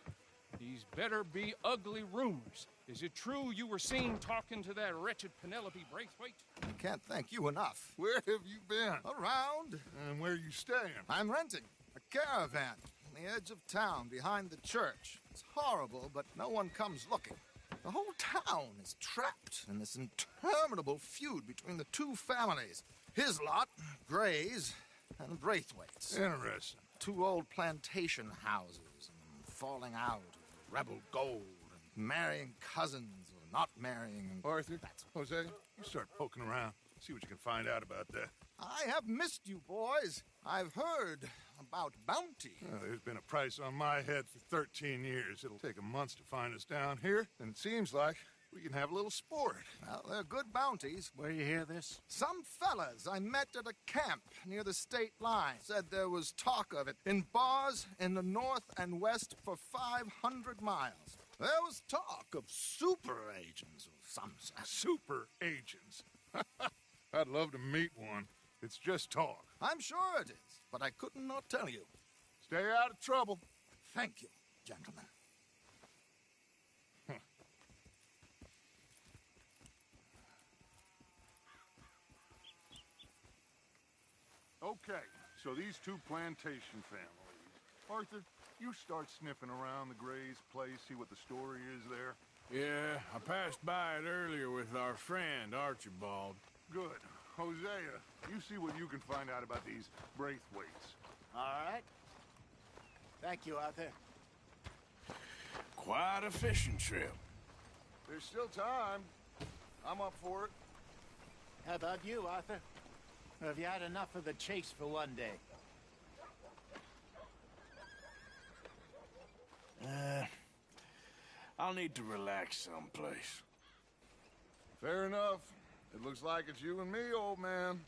these better be ugly rumors. Is it true you were seen talking to that wretched Penelope Braithwaite? I can't thank you enough. Where have you been? Around. And where are you staying? I'm renting a caravan on the edge of town behind the church. It's horrible, but no one comes looking. The whole town is trapped in this interminable feud between the two families. His lot, Gray's, and Braithwaite's. Interesting. 2 old plantation houses, and falling out, of rebel gold, and marrying cousins or not marrying. And Arthur, Jose, you start poking around. See what you can find out about that. I have missed you, boys. I've heard about bounty. Well, there's been a price on my head for 13 years. It'll take a month to find us down here, and it seems like we can have a little sport. Well, they're good bounties. Where you hear this? Some fellas I met at a camp near the state line said there was talk of it in bars in the north and west for 500 miles. There was talk of super agents or some such. Super agents? I'd love to meet one. It's just talk. I'm sure it is, but I could not tell you. Stay out of trouble. Thank you, gentlemen. Okay, so these 2 plantation families. Arthur, you start sniffing around the Gray's place, see what the story is there. Yeah, I passed by it earlier with our friend, Archibald. Good. Hosea, you see what you can find out about these Braithwaites. All right. Thank you, Arthur. Quite a fishing trip. There's still time. I'm up for it. How about you, Arthur? Or have you had enough of the chase for one day? I'll need to relax someplace. Fair enough. It looks like it's you and me, old man.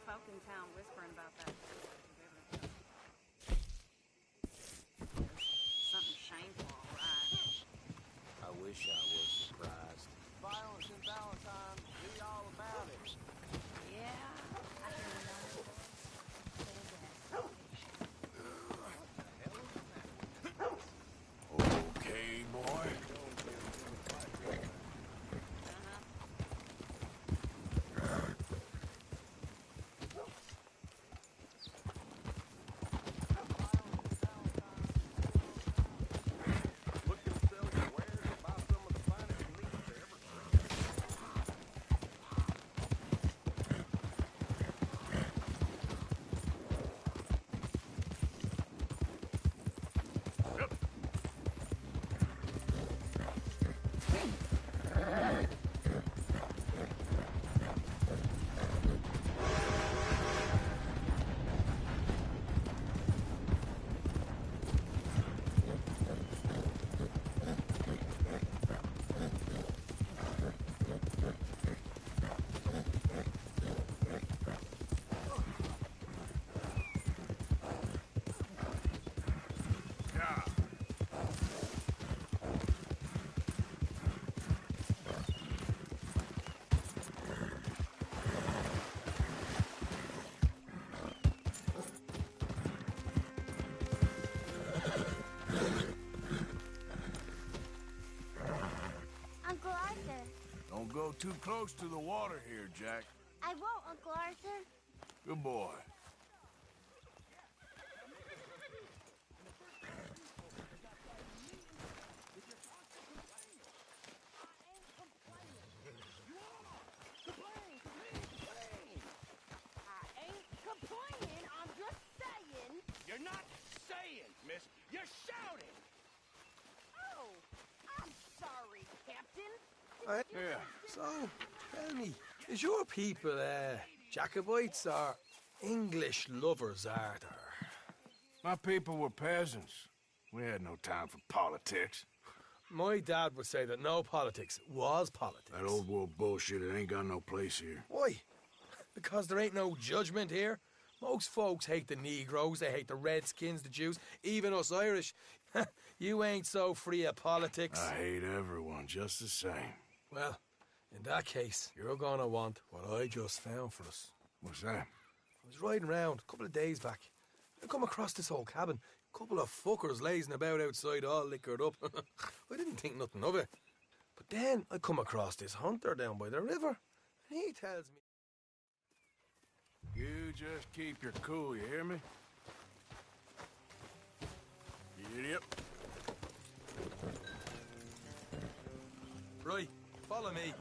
Folk in town whispering about that. Something shameful, all right. I wish I was surprised. Violence in Valentine, read all about it. Yeah, I can remember. Okay, boy. Don't go too close to the water here, Jack. I won't, Uncle Arthur. Good boy. You're not saying, miss. You're shouting. Oh, I'm sorry, Captain. Yeah. So, tell me, is your people Jacobites or English lovers, are there? My people were peasants. We had no time for politics. My dad would say that no politics was politics. That old world bullshit, it ain't got no place here. Why? Because there ain't no judgment here. Most folks hate the Negroes, they hate the Redskins, the Jews, even us Irish. You ain't so free of politics. I hate everyone just the same. Well, in that case, you're gonna want what I just found for us. What's that? I was riding around a couple of days back. I come across this old cabin. A couple of fuckers lazing about outside all liquored up. I didn't think nothing of it. But then I come across this hunter down by the river. And he tells me... You just keep your cool, you hear me? You idiot. Right, follow me.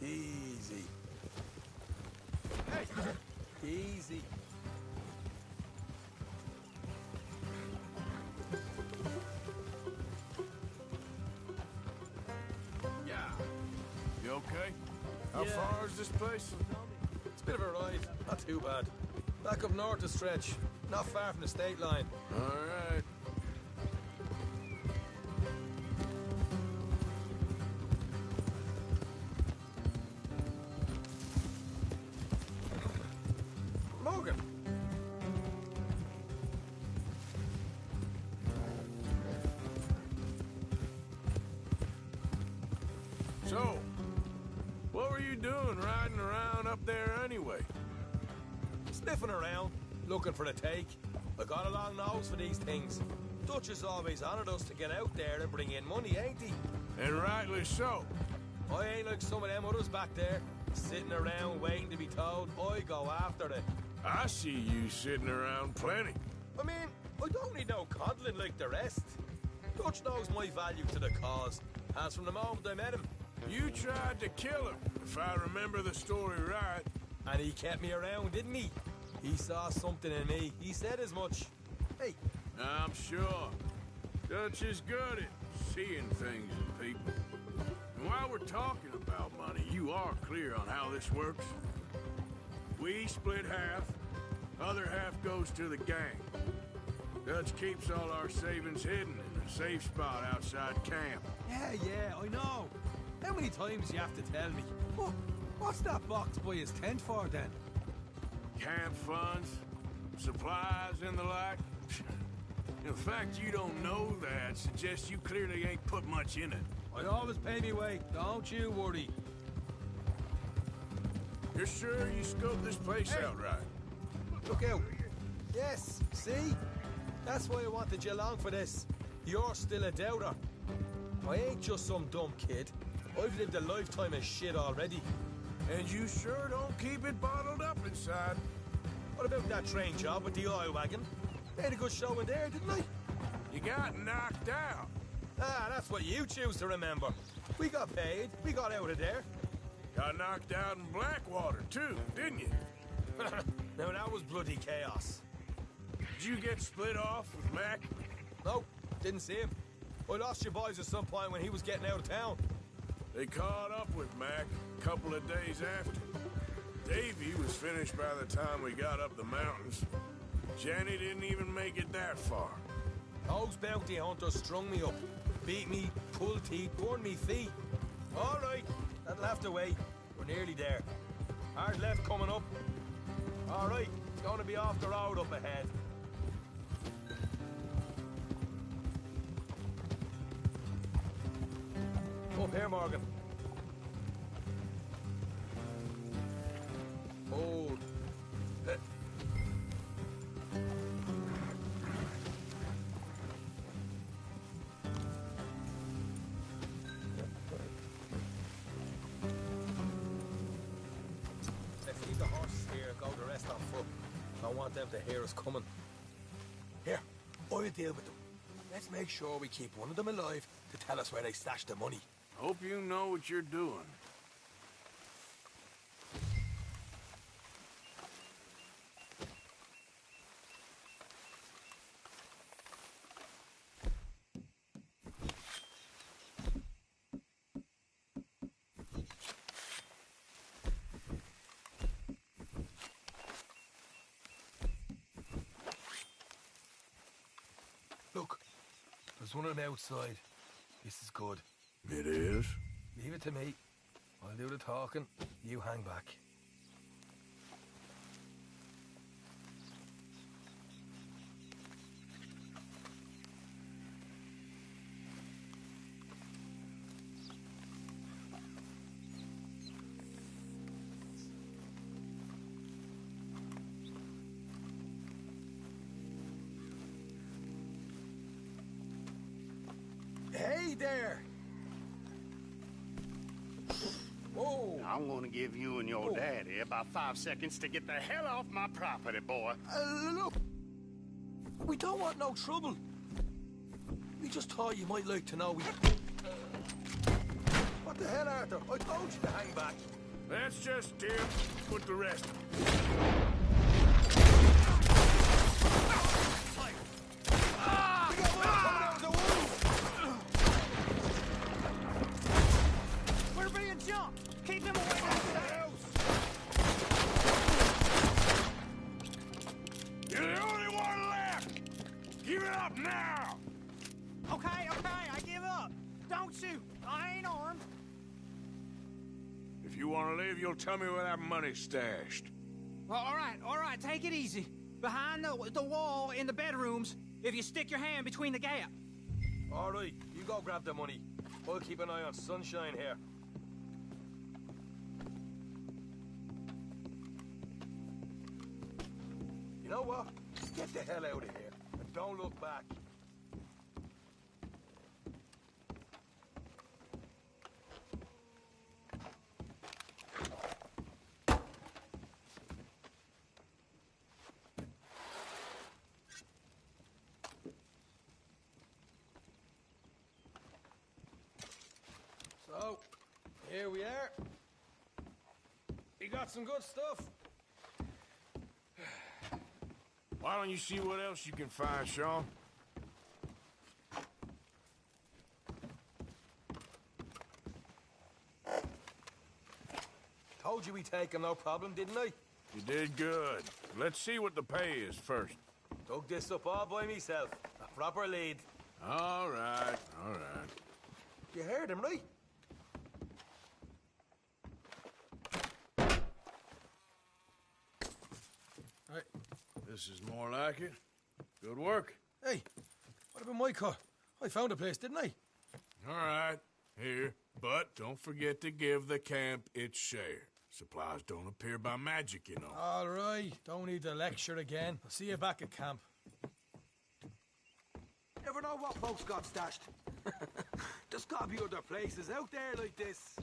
Easy. Hey! Easy. Yeah. You okay? How far is this place? It's a bit of a ride, not too bad. Back up north a stretch, not far from the state line. All right. Morgan. So, what were you doing riding around up there anyway? Sniffing around, looking for the take. I got a long nose for these things. Dutch has always honoured us to get out there and bring in money, ain't he? And rightly so. I ain't like some of them others back there, sitting around waiting to be told. I go after it. I see you sitting around plenty. I mean, I don't need no coddling like the rest. Dutch knows my value to the cause, as from the moment I met him. You tried to kill him, if I remember the story right. And he kept me around, didn't he? He saw something in me. He said as much. Hey. I'm sure. Dutch is good at seeing things in people. And while we're talking about money, you are clear on how this works? We split half, other half goes to the gang. Dutch keeps all our savings hidden in a safe spot outside camp. Yeah, I know. How many times do you have to tell me? What's that box by his tent for, then? Camp funds, supplies, and the like. The fact you don't know that suggests you clearly ain't put much in it. I always pay me way, don't you worry. You're sure you scoped this place out right? Look out. Yes, see? That's why I wanted you along for this. You're still a doubter. I ain't just some dumb kid. I've lived a lifetime of shit already. And you sure don't keep it bottled up inside. What about that train job with the oil wagon? Made a good show in there, didn't I? You got knocked out. Ah, that's what you choose to remember. We got paid. We got out of there. Got knocked out in Blackwater, too, didn't you? Now, that was bloody chaos. Did you get split off with Mac? Nope, didn't see him. I lost your boys at some point when he was getting out of town. They caught up with Mac a couple of days after. Davy was finished by the time we got up the mountains. Jenny didn't even make it that far. Those bounty hunters strung me up. Beat me, pulled teeth, burned me feet. All right, that'll have to wait. We're nearly there. Hard left coming up. All right, it's going to be off the road up ahead. Up here, Morgan. Hold. Let's leave the horses here and go the rest on foot. I want them to hear us coming. Here, I'll deal with them. Let's make sure we keep one of them alive to tell us where they stashed the money. Hope you know what you're doing. There's one of them outside. This is good. It is? Leave it to me. I'll do the talking. You hang back. Hey there! Whoa! I'm gonna give you and your daddy about 5 seconds to get the hell off my property, boy. Look! We don't want no trouble. We just thought you might like to know we... What the hell, Arthur? I told you to hang back. That's just dip with the rest. We're being jumped! Keep him away from the house! You're the only one left! Give it up now! Okay, I give up. Don't shoot. I ain't armed. If you want to leave, you'll tell me where that money's stashed. Well, all right, take it easy. Behind the wall in the bedrooms, if you stick your hand between the gap. All right, you go grab the money. I'll keep an eye on Sunshine here. You know what? Just get the hell out of here and don't look back. So, here we are. We got some good stuff. Why don't you see what else you can find, Sean? Told you we'd take him, no problem, didn't I? You did good. Let's see what the pay is first. Dug this up all by myself. A proper lead. All right, all right. You heard him, right? Right. This is more like it. Good work. Hey, what about my car? I found a place, didn't I? All right, here. But don't forget to give the camp its share. Supplies don't appear by magic, you know. All right, don't need to lecture again. I'll see you back at camp. Never know what folks got stashed. There's gotta be other places out there like this.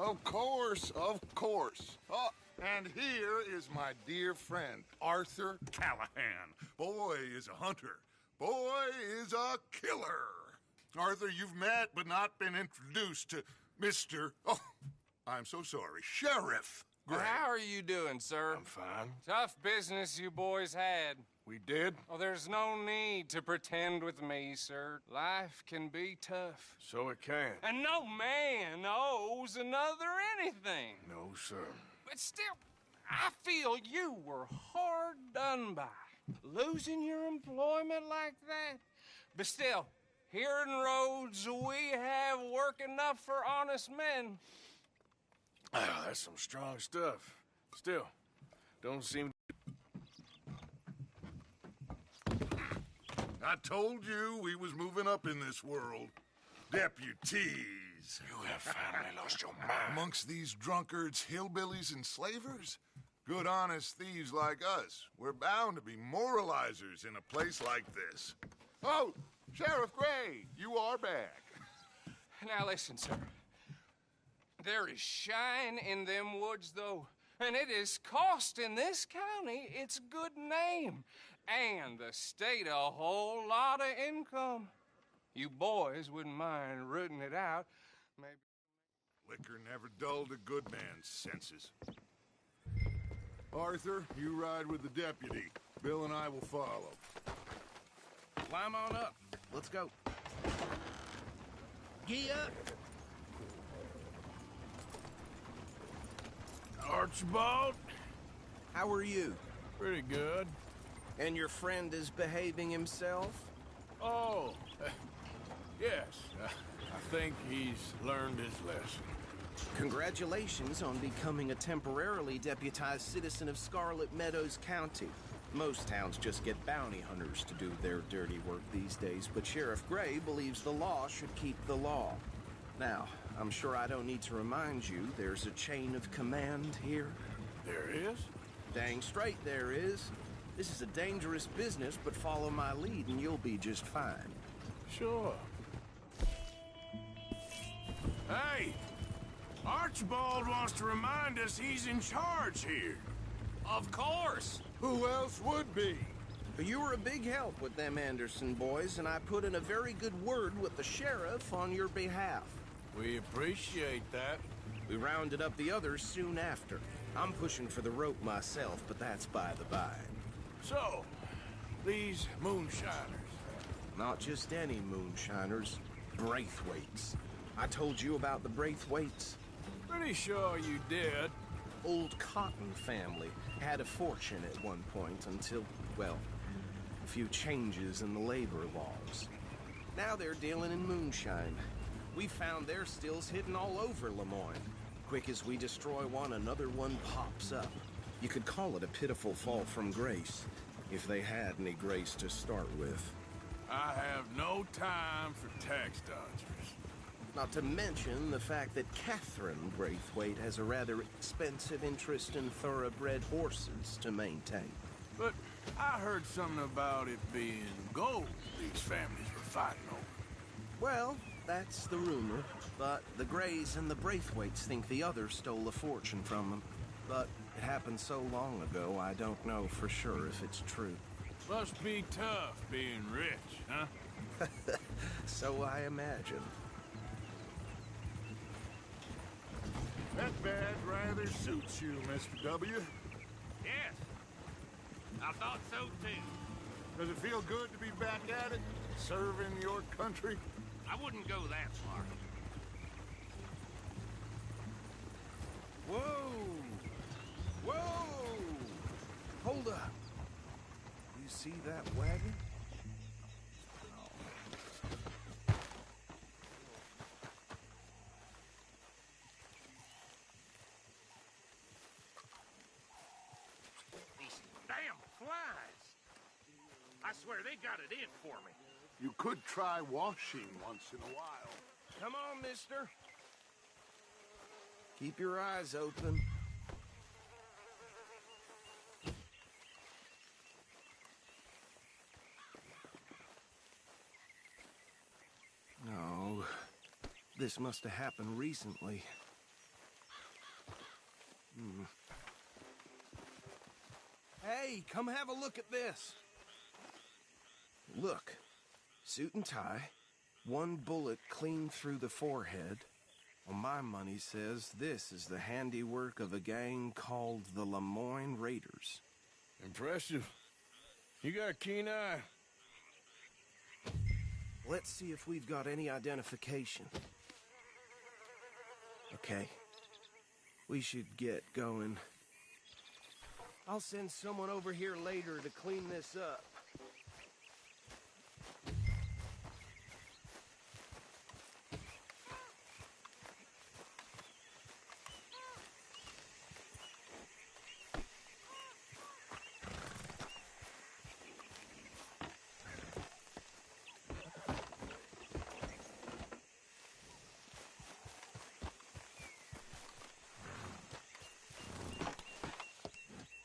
Of course, of course. Oh, and here is my dear friend, Arthur Callahan. Boy is a hunter. Boy is a killer. Arthur, you've met but not been introduced to Mr. Oh, I'm so sorry, Sheriff Gray. How are you doing, sir? I'm fine. Tough business you boys had. We did? Oh, there's no need to pretend with me, sir. Life can be tough. So it can. And no man owes another anything. No, sir. But still, I feel you were hard done by. Losing your employment like that. But still, here in Rhodes, we have work enough for honest men. Ah, that's some strong stuff. Still, don't seem... I told you we was moving up in this world. Deputies. You have finally lost your mind. Amongst these drunkards, hillbillies, and slavers? Good, honest thieves like us. We're bound to be moralizers in a place like this. Oh, Sheriff Gray, you are back. Now listen, sir. There is shine in them woods, though, and it is costing this county its good name and the state a whole lot of income. You boys wouldn't mind rooting it out, maybe. Liquor never dulled a good man's senses. Arthur, you ride with the deputy. Bill and I will follow. Climb on up. Let's go. Gee up. Archibald? How are you? Pretty good. And your friend is behaving himself? Oh, yes. I think he's learned his lesson. Congratulations on becoming a temporarily deputized citizen of Scarlet Meadows County. Most towns just get bounty hunters to do their dirty work these days, but Sheriff Gray believes the law should keep the law. Now, I'm sure I don't need to remind you there's a chain of command here. There is? Dang straight there is. This is a dangerous business, but follow my lead and you'll be just fine. Sure. Hey! Archibald wants to remind us he's in charge here. Of course! Who else would be? You were a big help with them Anderson boys, and I put in a very good word with the sheriff on your behalf. We appreciate that. We rounded up the others soon after. I'm pushing for the rope myself, but that's by the by. So, these moonshiners. Not just any moonshiners, Braithwaites. I told you about the Braithwaites. Pretty sure you did. Old Cotton family had a fortune at one point until, well, a few changes in the labor laws. Now they're dealing in moonshine. We found their stills hidden all over Lemoyne. Quick as we destroy one, another one pops up. You could call it a pitiful fall from grace, if they had any grace to start with. I have no time for tax dodgers. Not to mention the fact that Catherine Braithwaite has a rather expensive interest in thoroughbred horses to maintain. But I heard something about it being gold these families were fighting over. Well, that's the rumor, but the Grays and the Braithwaites think the other stole a fortune from them. But it happened so long ago, I don't know for sure if it's true. Must be tough being rich, huh? So I imagine. That badge rather suits you, Mr. W. Yes. I thought so, too. Does it feel good to be back at it? Serving your country? I wouldn't go that far. Whoa! Whoa! Hold up. You see that wagon? These damn flies. I swear they got it in for me. You could try washing once in a while. Come on, mister. Keep your eyes open. No, this must have happened recently. Hey, come have a look at this. Look, suit and tie, one bullet clean through the forehead. Well, my money says this is the handiwork of a gang called the Lemoyne Raiders. Impressive. You got a keen eye. Let's see if we've got any identification. Okay. We should get going. I'll send someone over here later to clean this up.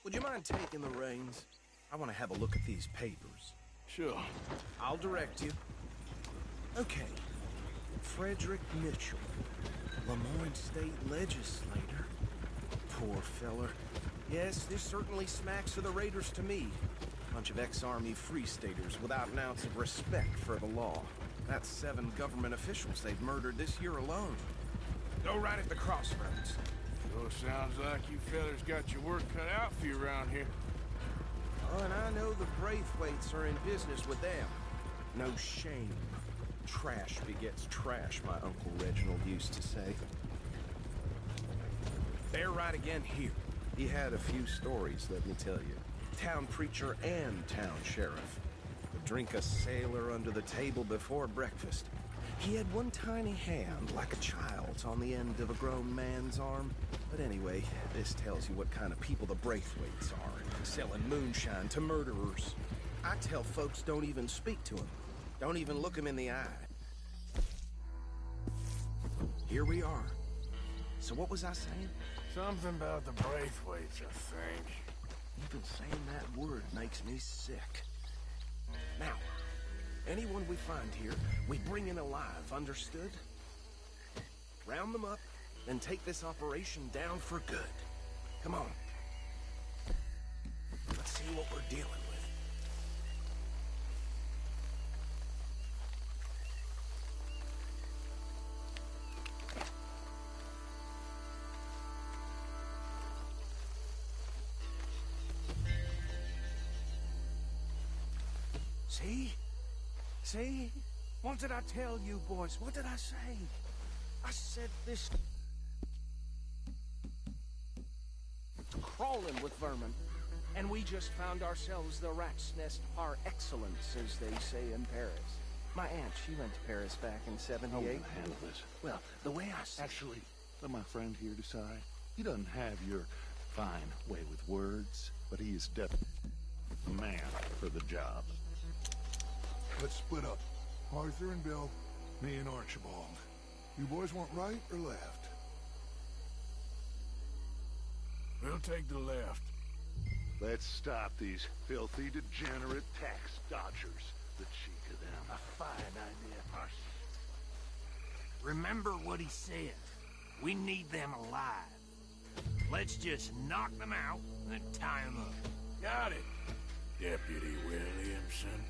Would you mind taking the reins? I want to have a look at these papers. Sure. I'll direct you. Okay. Frederick Mitchell, Lemoyne State Legislator. Poor feller. Yes, this certainly smacks of the Raiders to me. Bunch of ex-Army Free Staters without an ounce of respect for the law. That's 7 government officials they've murdered this year alone. Go right at the crossroads. Sure sounds like you fellas got your work cut out for you around here. Oh, and I know the Braithwaites are in business with them. No shame. Trash begets trash, my Uncle Reginald used to say. They're right again here. He had a few stories, let me tell you. Town preacher and town sheriff. Would drink a sailor under the table before breakfast. He had one tiny hand, like a child's, on the end of a grown man's arm. But anyway, this tells you what kind of people the Braithwaites are, selling moonshine to murderers. I tell folks don't even speak to him. Don't even look him in the eye. Here we are. So what was I saying? Something about the Braithwaites, I think. Even saying that word makes me sick. Now, anyone we find here, we bring in alive, understood? Round them up, and take this operation down for good. Come on. Let's see what we're dealing with. See? See? What did I tell you, boys? What did I say? I said this... crawling with vermin. And we just found ourselves the rat's nest par excellence, as they say in Paris. My aunt, she went to Paris back in '78. How will you handle this? Well, the way I see... Actually, let my friend here decide. He doesn't have your fine way with words, but he is definitely the man for the job. Let's split up. Arthur and Bill, me and Archibald. You boys want right or left? We'll take the left. Let's stop these filthy, degenerate tax dodgers. The cheek of them. A fine idea. Remember what he said. We need them alive. Let's just knock them out and tie them up. Got it, Deputy Williamson.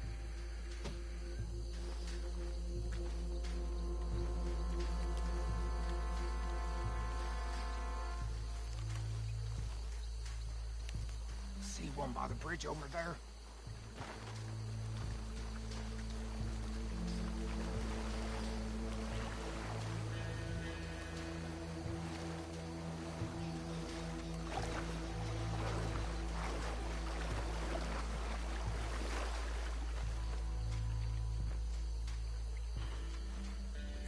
See one by the bridge over there?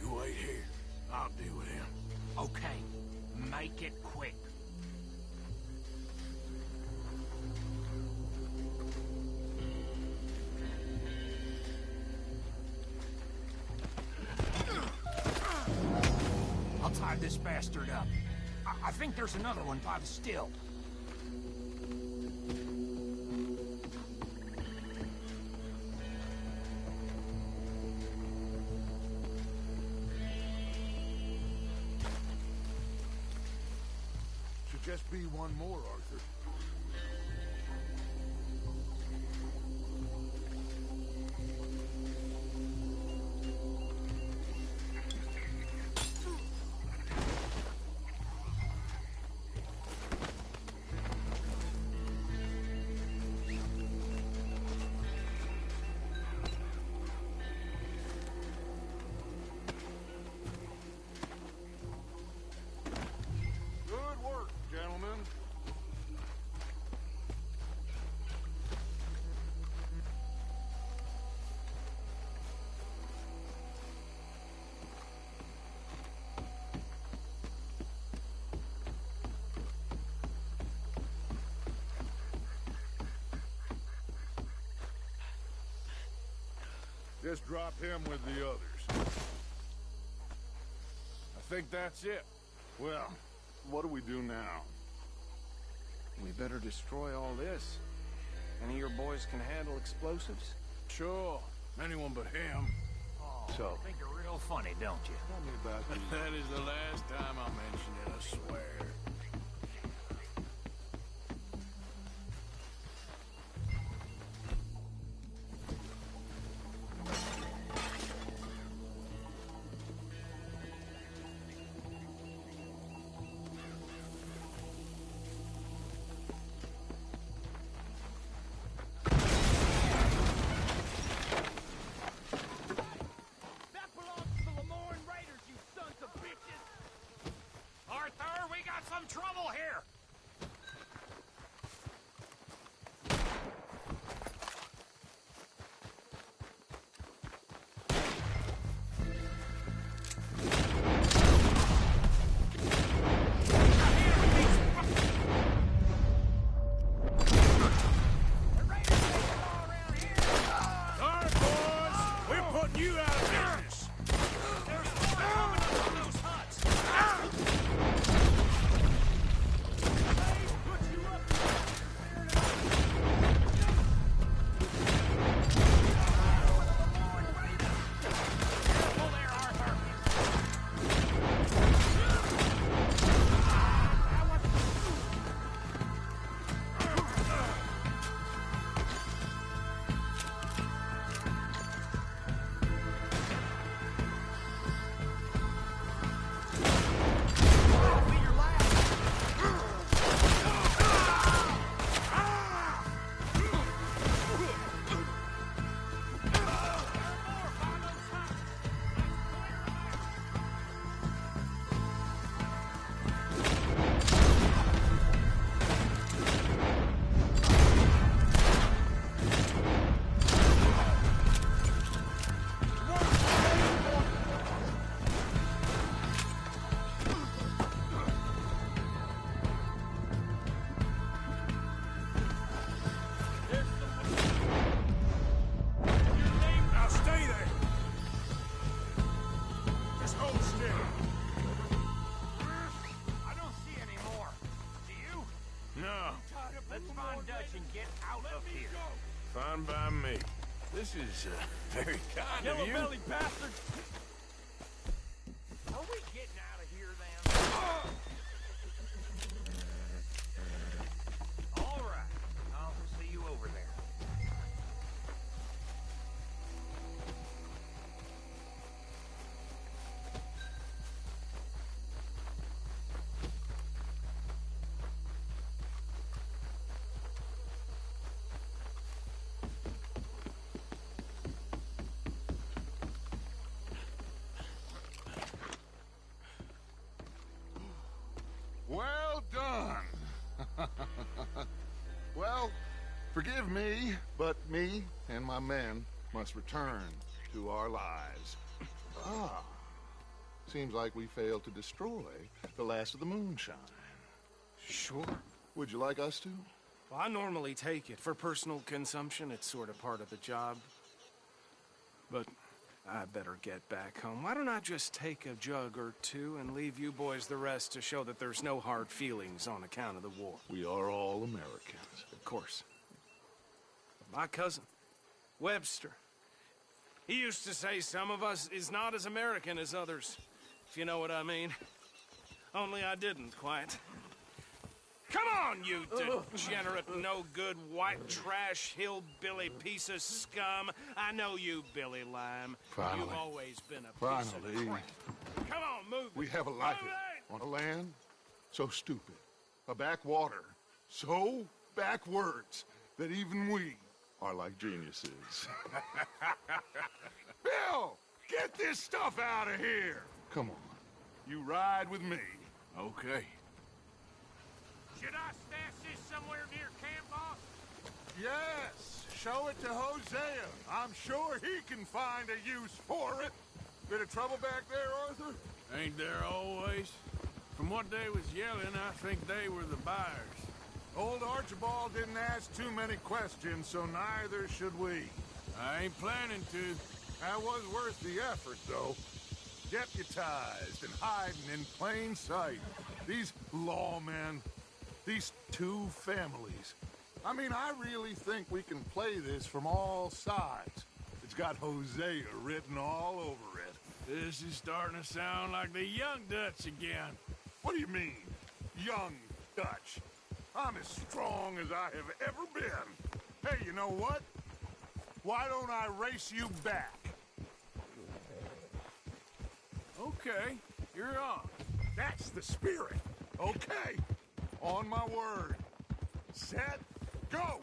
You wait here. I'll deal with him. Okay. Make it quick. I'll tie this bastard up. I think there's another one by the still. Should just be one more, Arthur. Good work, gentlemen. Just drop him with the others. I think that's it. Well, what do we do now? We better destroy all this. Any of your boys can handle explosives? Sure. Anyone but him. Oh, So- you think you're real funny, don't you? Tell me about these. That is the last time I'll mention it, I swear. That belongs to the Lemoyne Raiders, you sons of bitches! Arthur, we got some trouble here! All right, boys. We're putting you out of business. There's more coming from those huts! Careful there, Arthur! Now stay there. Just hold still. I don't see any more. Do you? No. Let's find Dutch and get out of here. Fine by me. This is very kind of you. Yellow-bellied bastard! Are we getting out of here then? All right. I'll see you over there. Well done. Well, forgive me, but me and my men must return to our lives. Ah, seems like we failed to destroy the last of the moonshine. Sure. Would you like us to? Well, I normally take it for personal consumption. It's sort of part of the job. But I better get back home. Why don't I just take a jug or two and leave you boys the rest to show that there's no hard feelings on account of the war? We are all Americans. Of course. My cousin, Webster, he used to say some of us is not as American as others, if you know what I mean. Only I didn't, quite. Come on, you degenerate, no-good, white trash, hillbilly piece of scum. I know you, Billy Lime. Finally. You've always been a piece of Finally. crap. Come on, move it. We have a life Move it! on a land so stupid, a backwater so backwards that even we are like geniuses. Bill, get this stuff out of here. Come on, you ride with me. Okay. Should I stash this somewhere near camp, boss? Yes, show it to Hosea. I'm sure he can find a use for it. Bit of trouble back there, Arthur? Ain't there always? From what they was yelling, I think they were the buyers. Old Archibald didn't ask too many questions, so neither should we. I ain't planning to. That was worth the effort, though. Deputized and hiding in plain sight. These lawmen, these two families. I mean, I really think we can play this from all sides. It's got Hosea written all over it. This is starting to sound like the Young Dutch again. What do you mean, Young Dutch? I'm as strong as I have ever been. Hey, you know what? Why don't I race you back? Okay, you're on. That's the spirit. Okay, on my word. Set, go!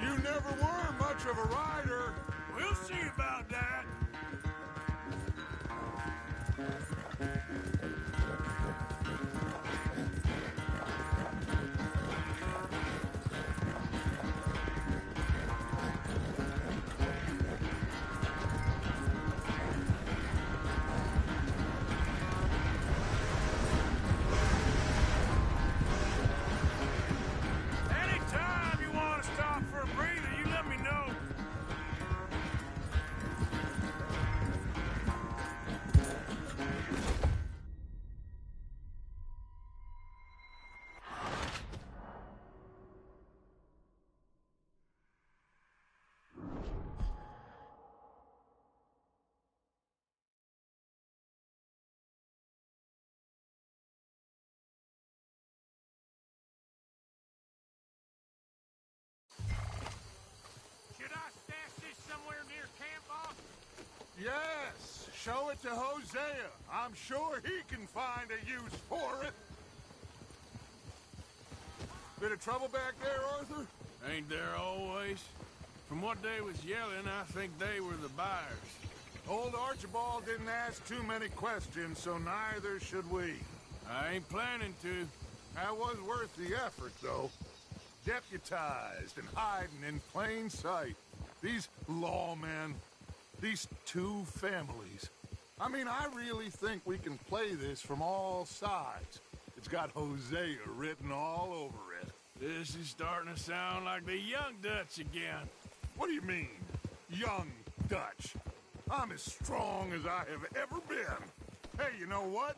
You never were much of a rider. We'll see about that. Anytime you want to stop for a breather, you let me know. Should I stash this somewhere near camp, boss? Yes, show it to Hosea. I'm sure he can find a use for it. Bit of trouble back there, Arthur? Ain't there always? From what they was yelling, I think they were the buyers. Old Archibald didn't ask too many questions, so neither should we. I ain't planning to. That was worth the effort, though. Deputized and hiding in plain sight. These lawmen, these two families. I mean, I really think we can play this from all sides. It's got Hosea written all over it. This is starting to sound like the Young Dutch again. What do you mean, Young Dutch? I'm as strong as I have ever been. Hey, you know what?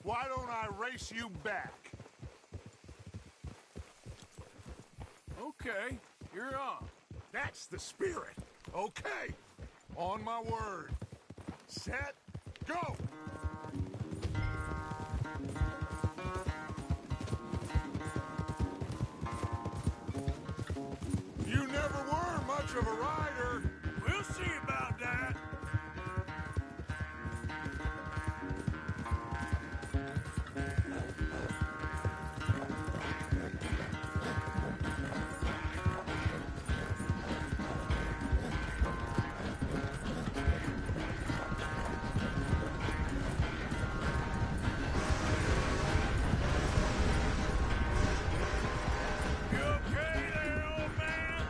Why don't I race you back? Okay, you're on. That's the spirit. Okay, on my word. Set, go! You never were much of a rider. We'll see about that. You okay there, old man?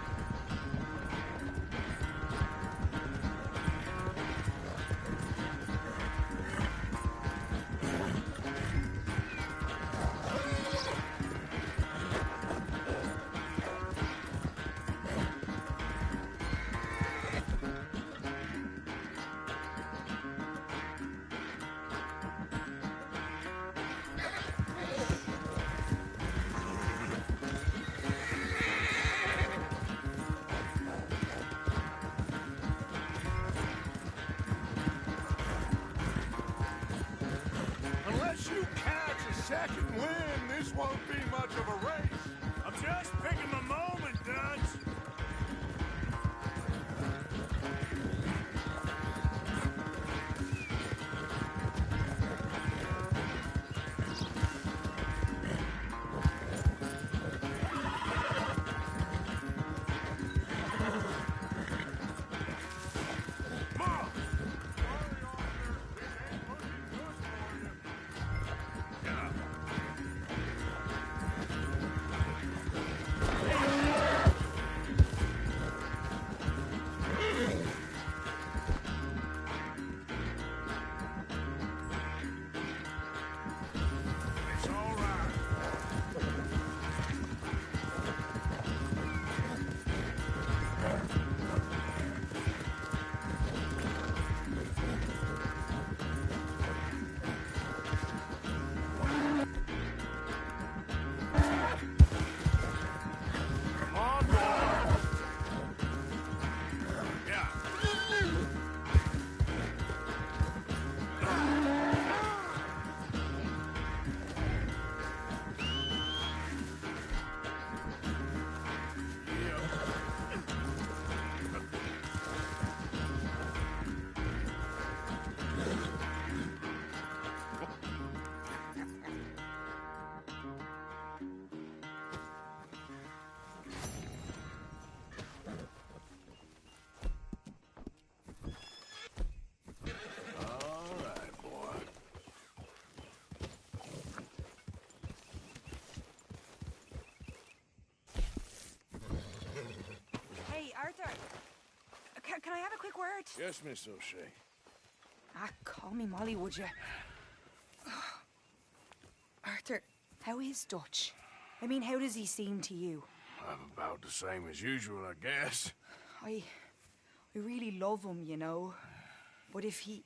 have a quick word? Yes, Miss O'Shea. Call me Molly, would you? Arthur, how is Dutch? I mean, how does he seem to you? About the same as usual, I guess. I really love him, you know. But if he...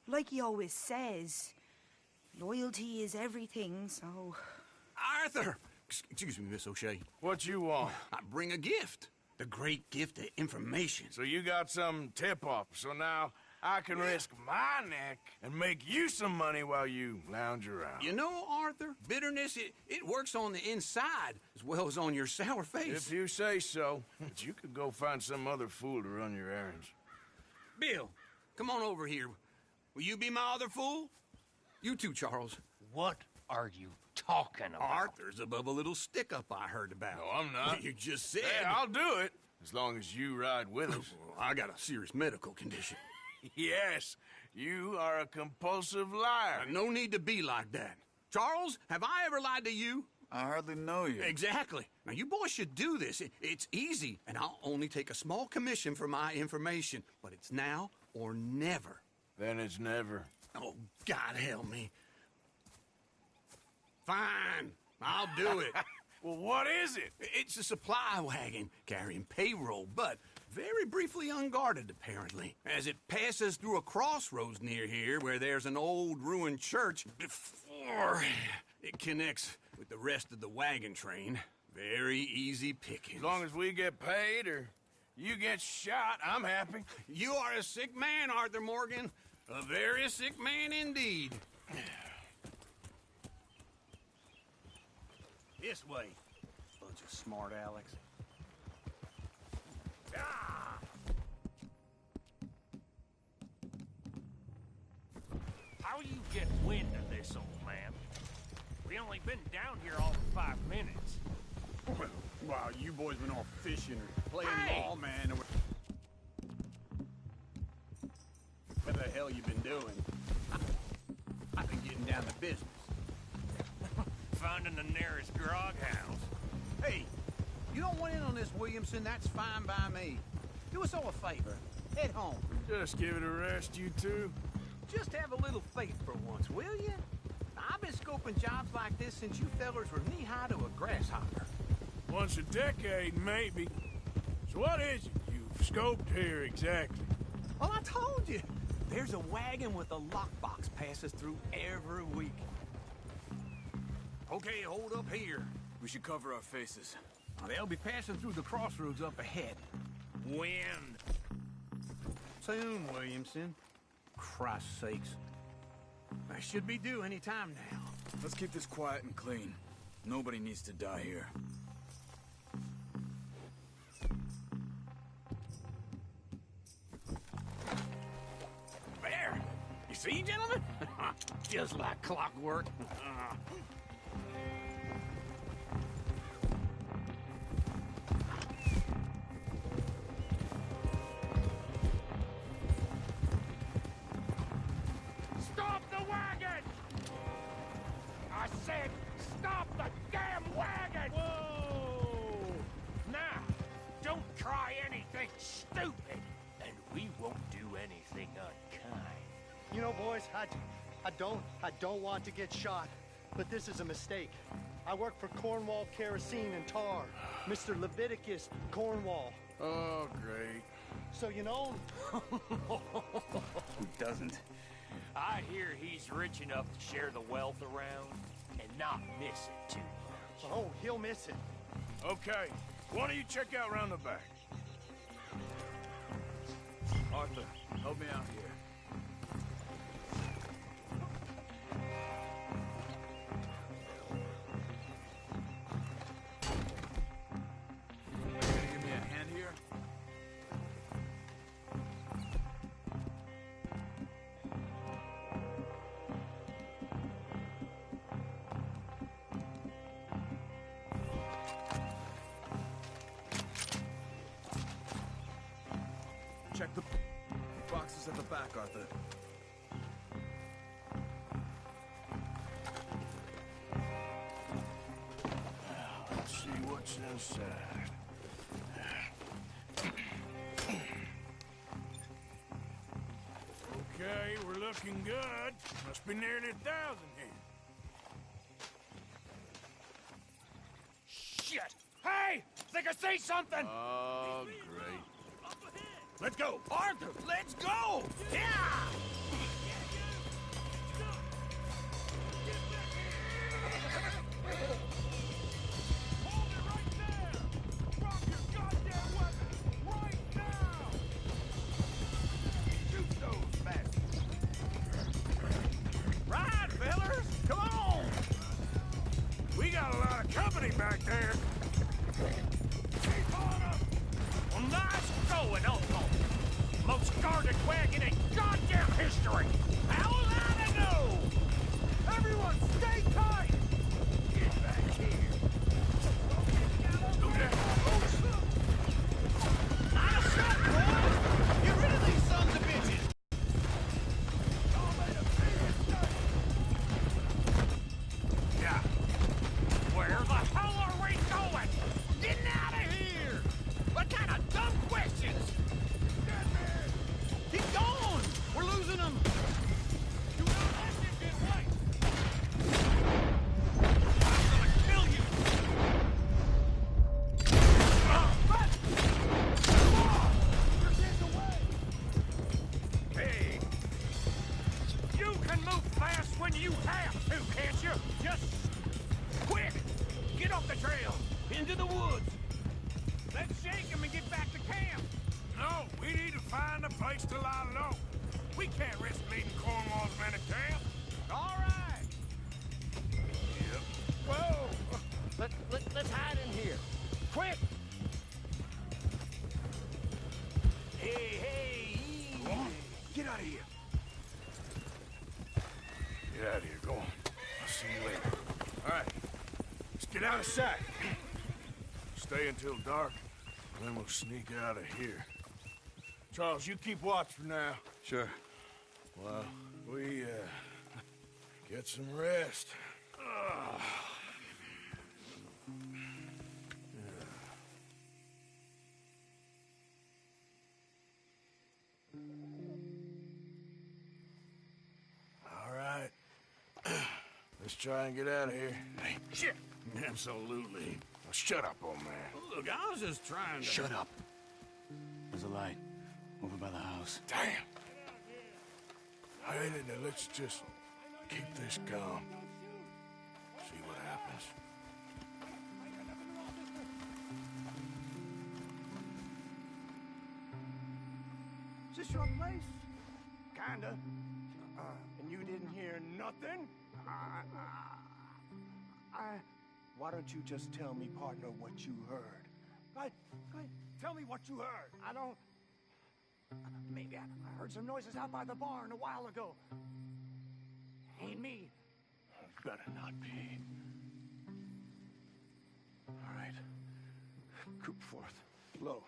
Like he always says, loyalty is everything, so... Arthur! Excuse me, Miss O'Shea. What you want? I bring a gift. The great gift of information. So you got some tip-off, so now I can risk my neck and make you some money while you lounge around. You know, Arthur, bitterness, it works on the inside as well as on your sour face. If you say so. But you could go find some other fool to run your errands. Bill, come on over here. Will you be my other fool? You too, Charles. What are you talking about? Arthur's above a little stick-up I heard about. No, I'm not. You just said... Hey, I'll do it, as long as you ride with us. I got a serious medical condition. Yes, you are a compulsive liar. No need to be like that. Charles, have I ever lied to you? I hardly know you. Exactly. Now, you boys should do this. It's easy, and I'll only take a small commission for my information. But it's now or never. Then it's never. Oh, God help me. Fine, I'll do it. Well, what is it? It's a supply wagon carrying payroll, but very briefly unguarded, apparently. As it passes through a crossroads near here where there's an old ruined church before it connects with the rest of the wagon train. Very easy picking. As long as we get paid or you get shot, I'm happy. You are a sick man, Arthur Morgan. A very sick man indeed. This way. Bunch of smart Alex. Ah! How you get wind of this, old man? We only been down here all for 5 minutes. Well, wow, you boys been off fishing or playing lawman or... What the hell you been doing? I've been getting down to business. Finding the nearest grog house. Hey, you don't want in on this, Williamson, that's fine by me. Do us all a favor. Head home. Just give it a rest, you two. Just have a little faith for once, will you? I've been scoping jobs like this since you fellers were knee-high to a grasshopper. Once a decade, maybe. So what is it you've scoped here exactly? Well, I told you. There's a wagon with a lockbox passes through every week. Okay, hold up here. We should cover our faces. Now, they'll be passing through the crossroads up ahead. When? Soon, Williamson. Christ's sakes. I should be due any time now. Let's keep this quiet and clean. Nobody needs to die here. There! You see, gentlemen? Just like clockwork. Stop the wagon! I said, stop the damn wagon! Whoa! Now, don't try anything stupid, and we won't do anything unkind. You know, boys, I don't want to get shot, but this is a mistake. I work for Cornwall Kerosene and Tar, Mr. Leviticus Cornwall. Oh, great. So you know him? Who doesn't? I hear he's rich enough to share the wealth around and not miss it too much. Oh, he'll miss it. Okay, why don't you check out round the back? Arthur, help me out here. Can you give me a hand here? Check the boxes at the back, Arthur. Let's see what's inside. Okay, we're looking good. Must be nearly 1,000 here. Shit! Hey! Think I see something! Oh, great. Let's go! Arthur, let's go! Yeah! Right, fellers! Come on! We got a lot of company back there. Keep on up! Well, nice going, Uncle! Most guarded wagon in goddamn history! How will I know? Everyone stay tight! Get back here! Do that close! Not a shot, boys! Get rid of these sons of bitches! Yeah. Where the hell are we going? Getting out of here! What kind of dumb questions? Keep going! We're losing them! Do not let him get away! I'm gonna kill you! You're getting away! Hey! You can move fast when you have to, can't you? Just quick! Get off the trail! Into the woods! Let's shake him and get back to camp! No, we need to find a place to lie low. We can't risk meeting Cornwall's men at camp. All right! Yep. Whoa! Let's hide in here. Quick! Hey! Go on. Get out of here. Get out of here. Go on. I'll see you later. All right. Let's get out of sight. Stay until dark, then we'll sneak out of here. Charles, you keep watch for now. Sure. Well, we, get some rest. Ugh. All right. Let's try and get out of here. Hey, shit! Absolutely. Now, shut up, old man. Look, I was just trying to... Shut up. There's a light over by the house. Damn. Hey, then let's just keep this calm. See what happens. Is this your place? Kinda. And you didn't hear nothing? Why don't you just tell me, partner, what you heard? Tell me what you heard. I don't... Maybe I heard some noises out by the barn a while ago. Ain't me. Better not be. All right. Coop forth. Low.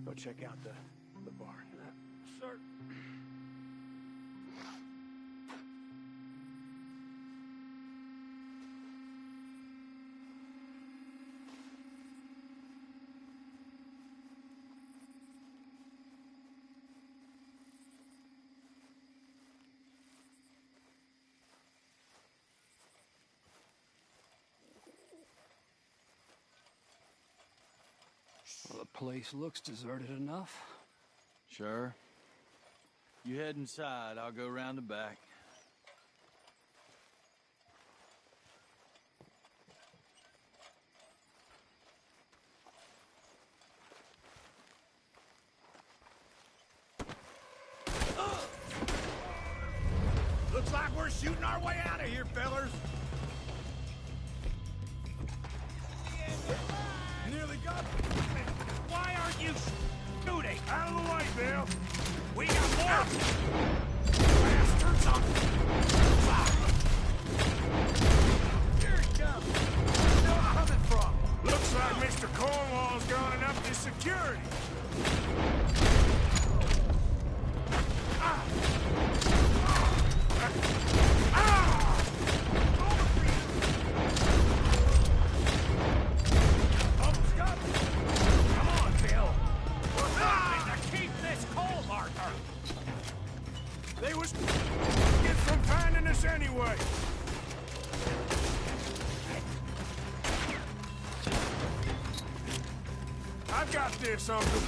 Go check out the barn. Sir. Well, the place looks deserted enough. Sure. You head inside, I'll go around the back. Looks like we're shooting our way out of here, fellers. Nearly got it. Why aren't you shooting? Out of the way, Bill. We got more bastards on fire. Here it comes. Where's it coming from? Looks like Mr. Cornwall's gone and upped his security. Almost got it. Come on, Bill. We're hoping to keep this cold, Arthur. They was I've got this, Uncle.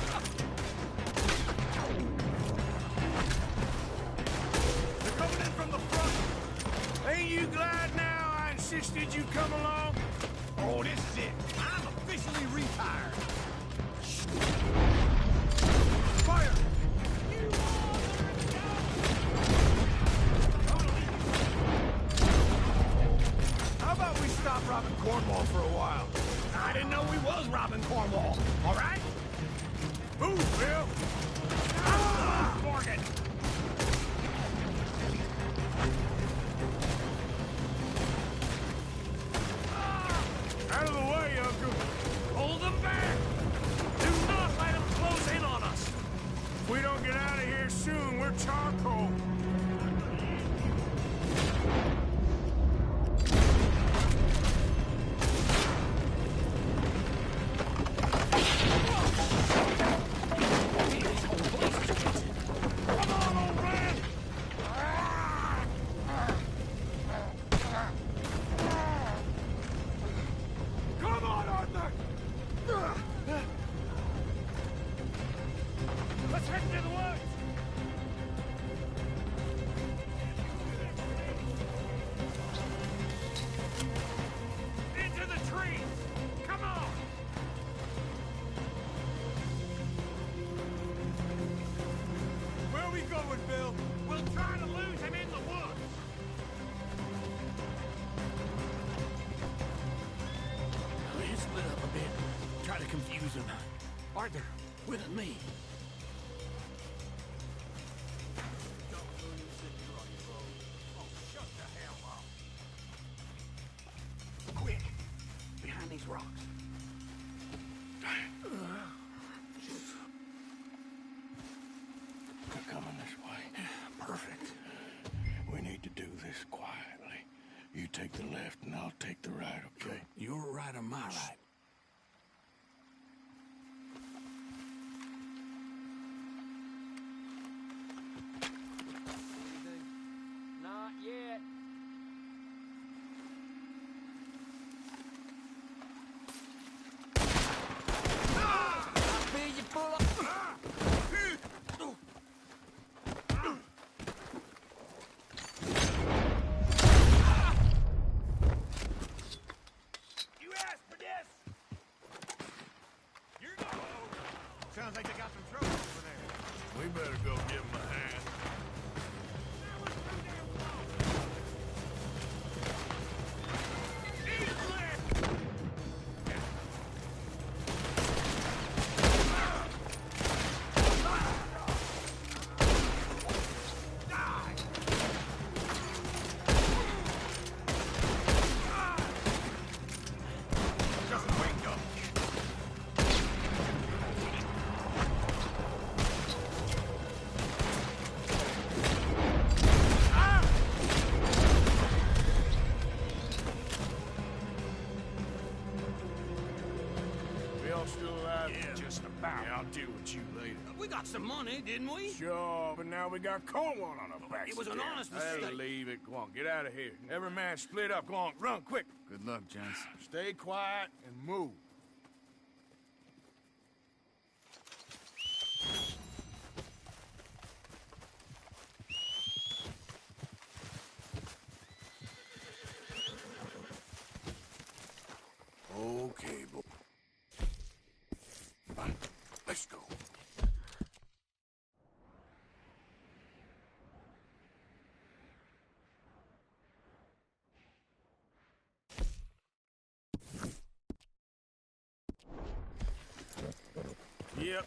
They're coming in from the front. Ain't you glad now I insisted you come along? Oh, this is it. I'm officially retired. Fire! How about we stop robbing Cornwall for a while? I didn't know we was robbing Cornwall. All right? Move, Bill! Ah, Morgan! Out of the way, Uncle! Hold them back! Do not let them close in on us! If we don't get out of here soon, we're charcoal. Come on, Arthur! Let's head to the woods! Into the trees! Come on! Where are we going, Bill? We'll try to lose him in the woods! Let's split up a bit. Try to confuse him. Arthur, with me. Quick! Behind these rocks. They're coming this way. Perfect. We need to do this quietly. You take the left and I'll take the right, okay? Your right or my right? Not yet. I feel you pull up. You asked for this! You're going. Sounds like they got some trouble over there. We better go give him a hand. We all still alive? Yeah, just about. Yeah, I'll deal with you later. We got some money, didn't we? Sure, but now we got Cornwall on our backs. It was an again. honest That'll mistake. leave it. Go on, get out of here. Every man split up. Go on, run, quick. Good luck, gents. Stay quiet and move. Okay, boy. Fine. Let's go. Yep.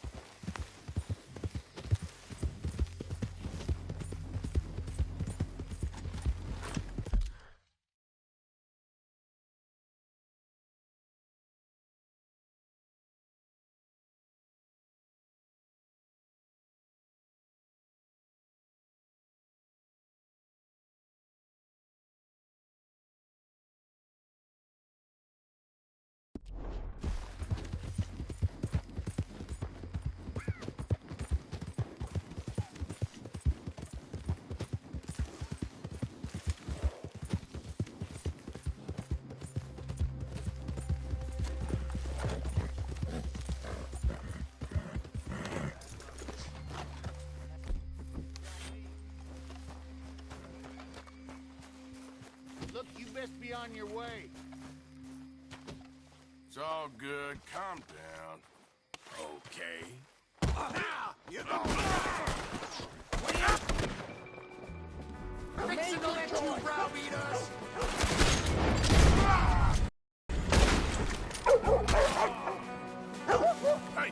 on your way. It's all good. Calm down. Okay. Now, you go. Fixing to let you browbeat us. Hey!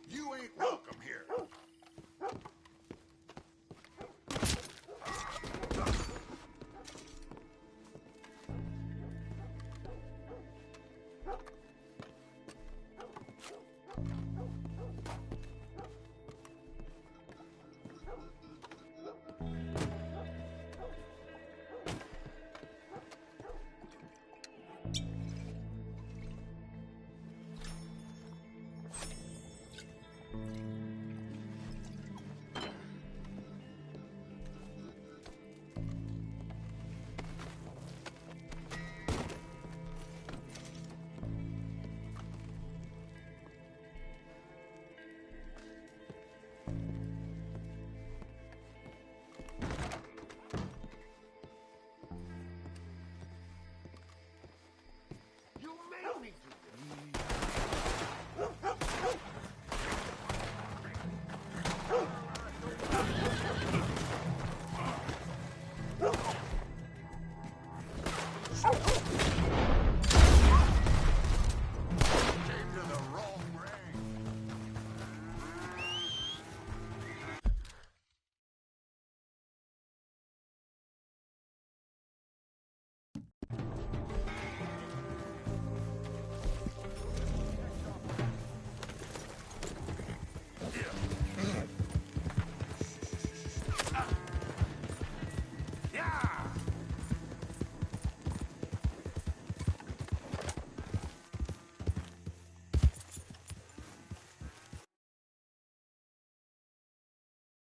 You ain't welcome here. You made me do this.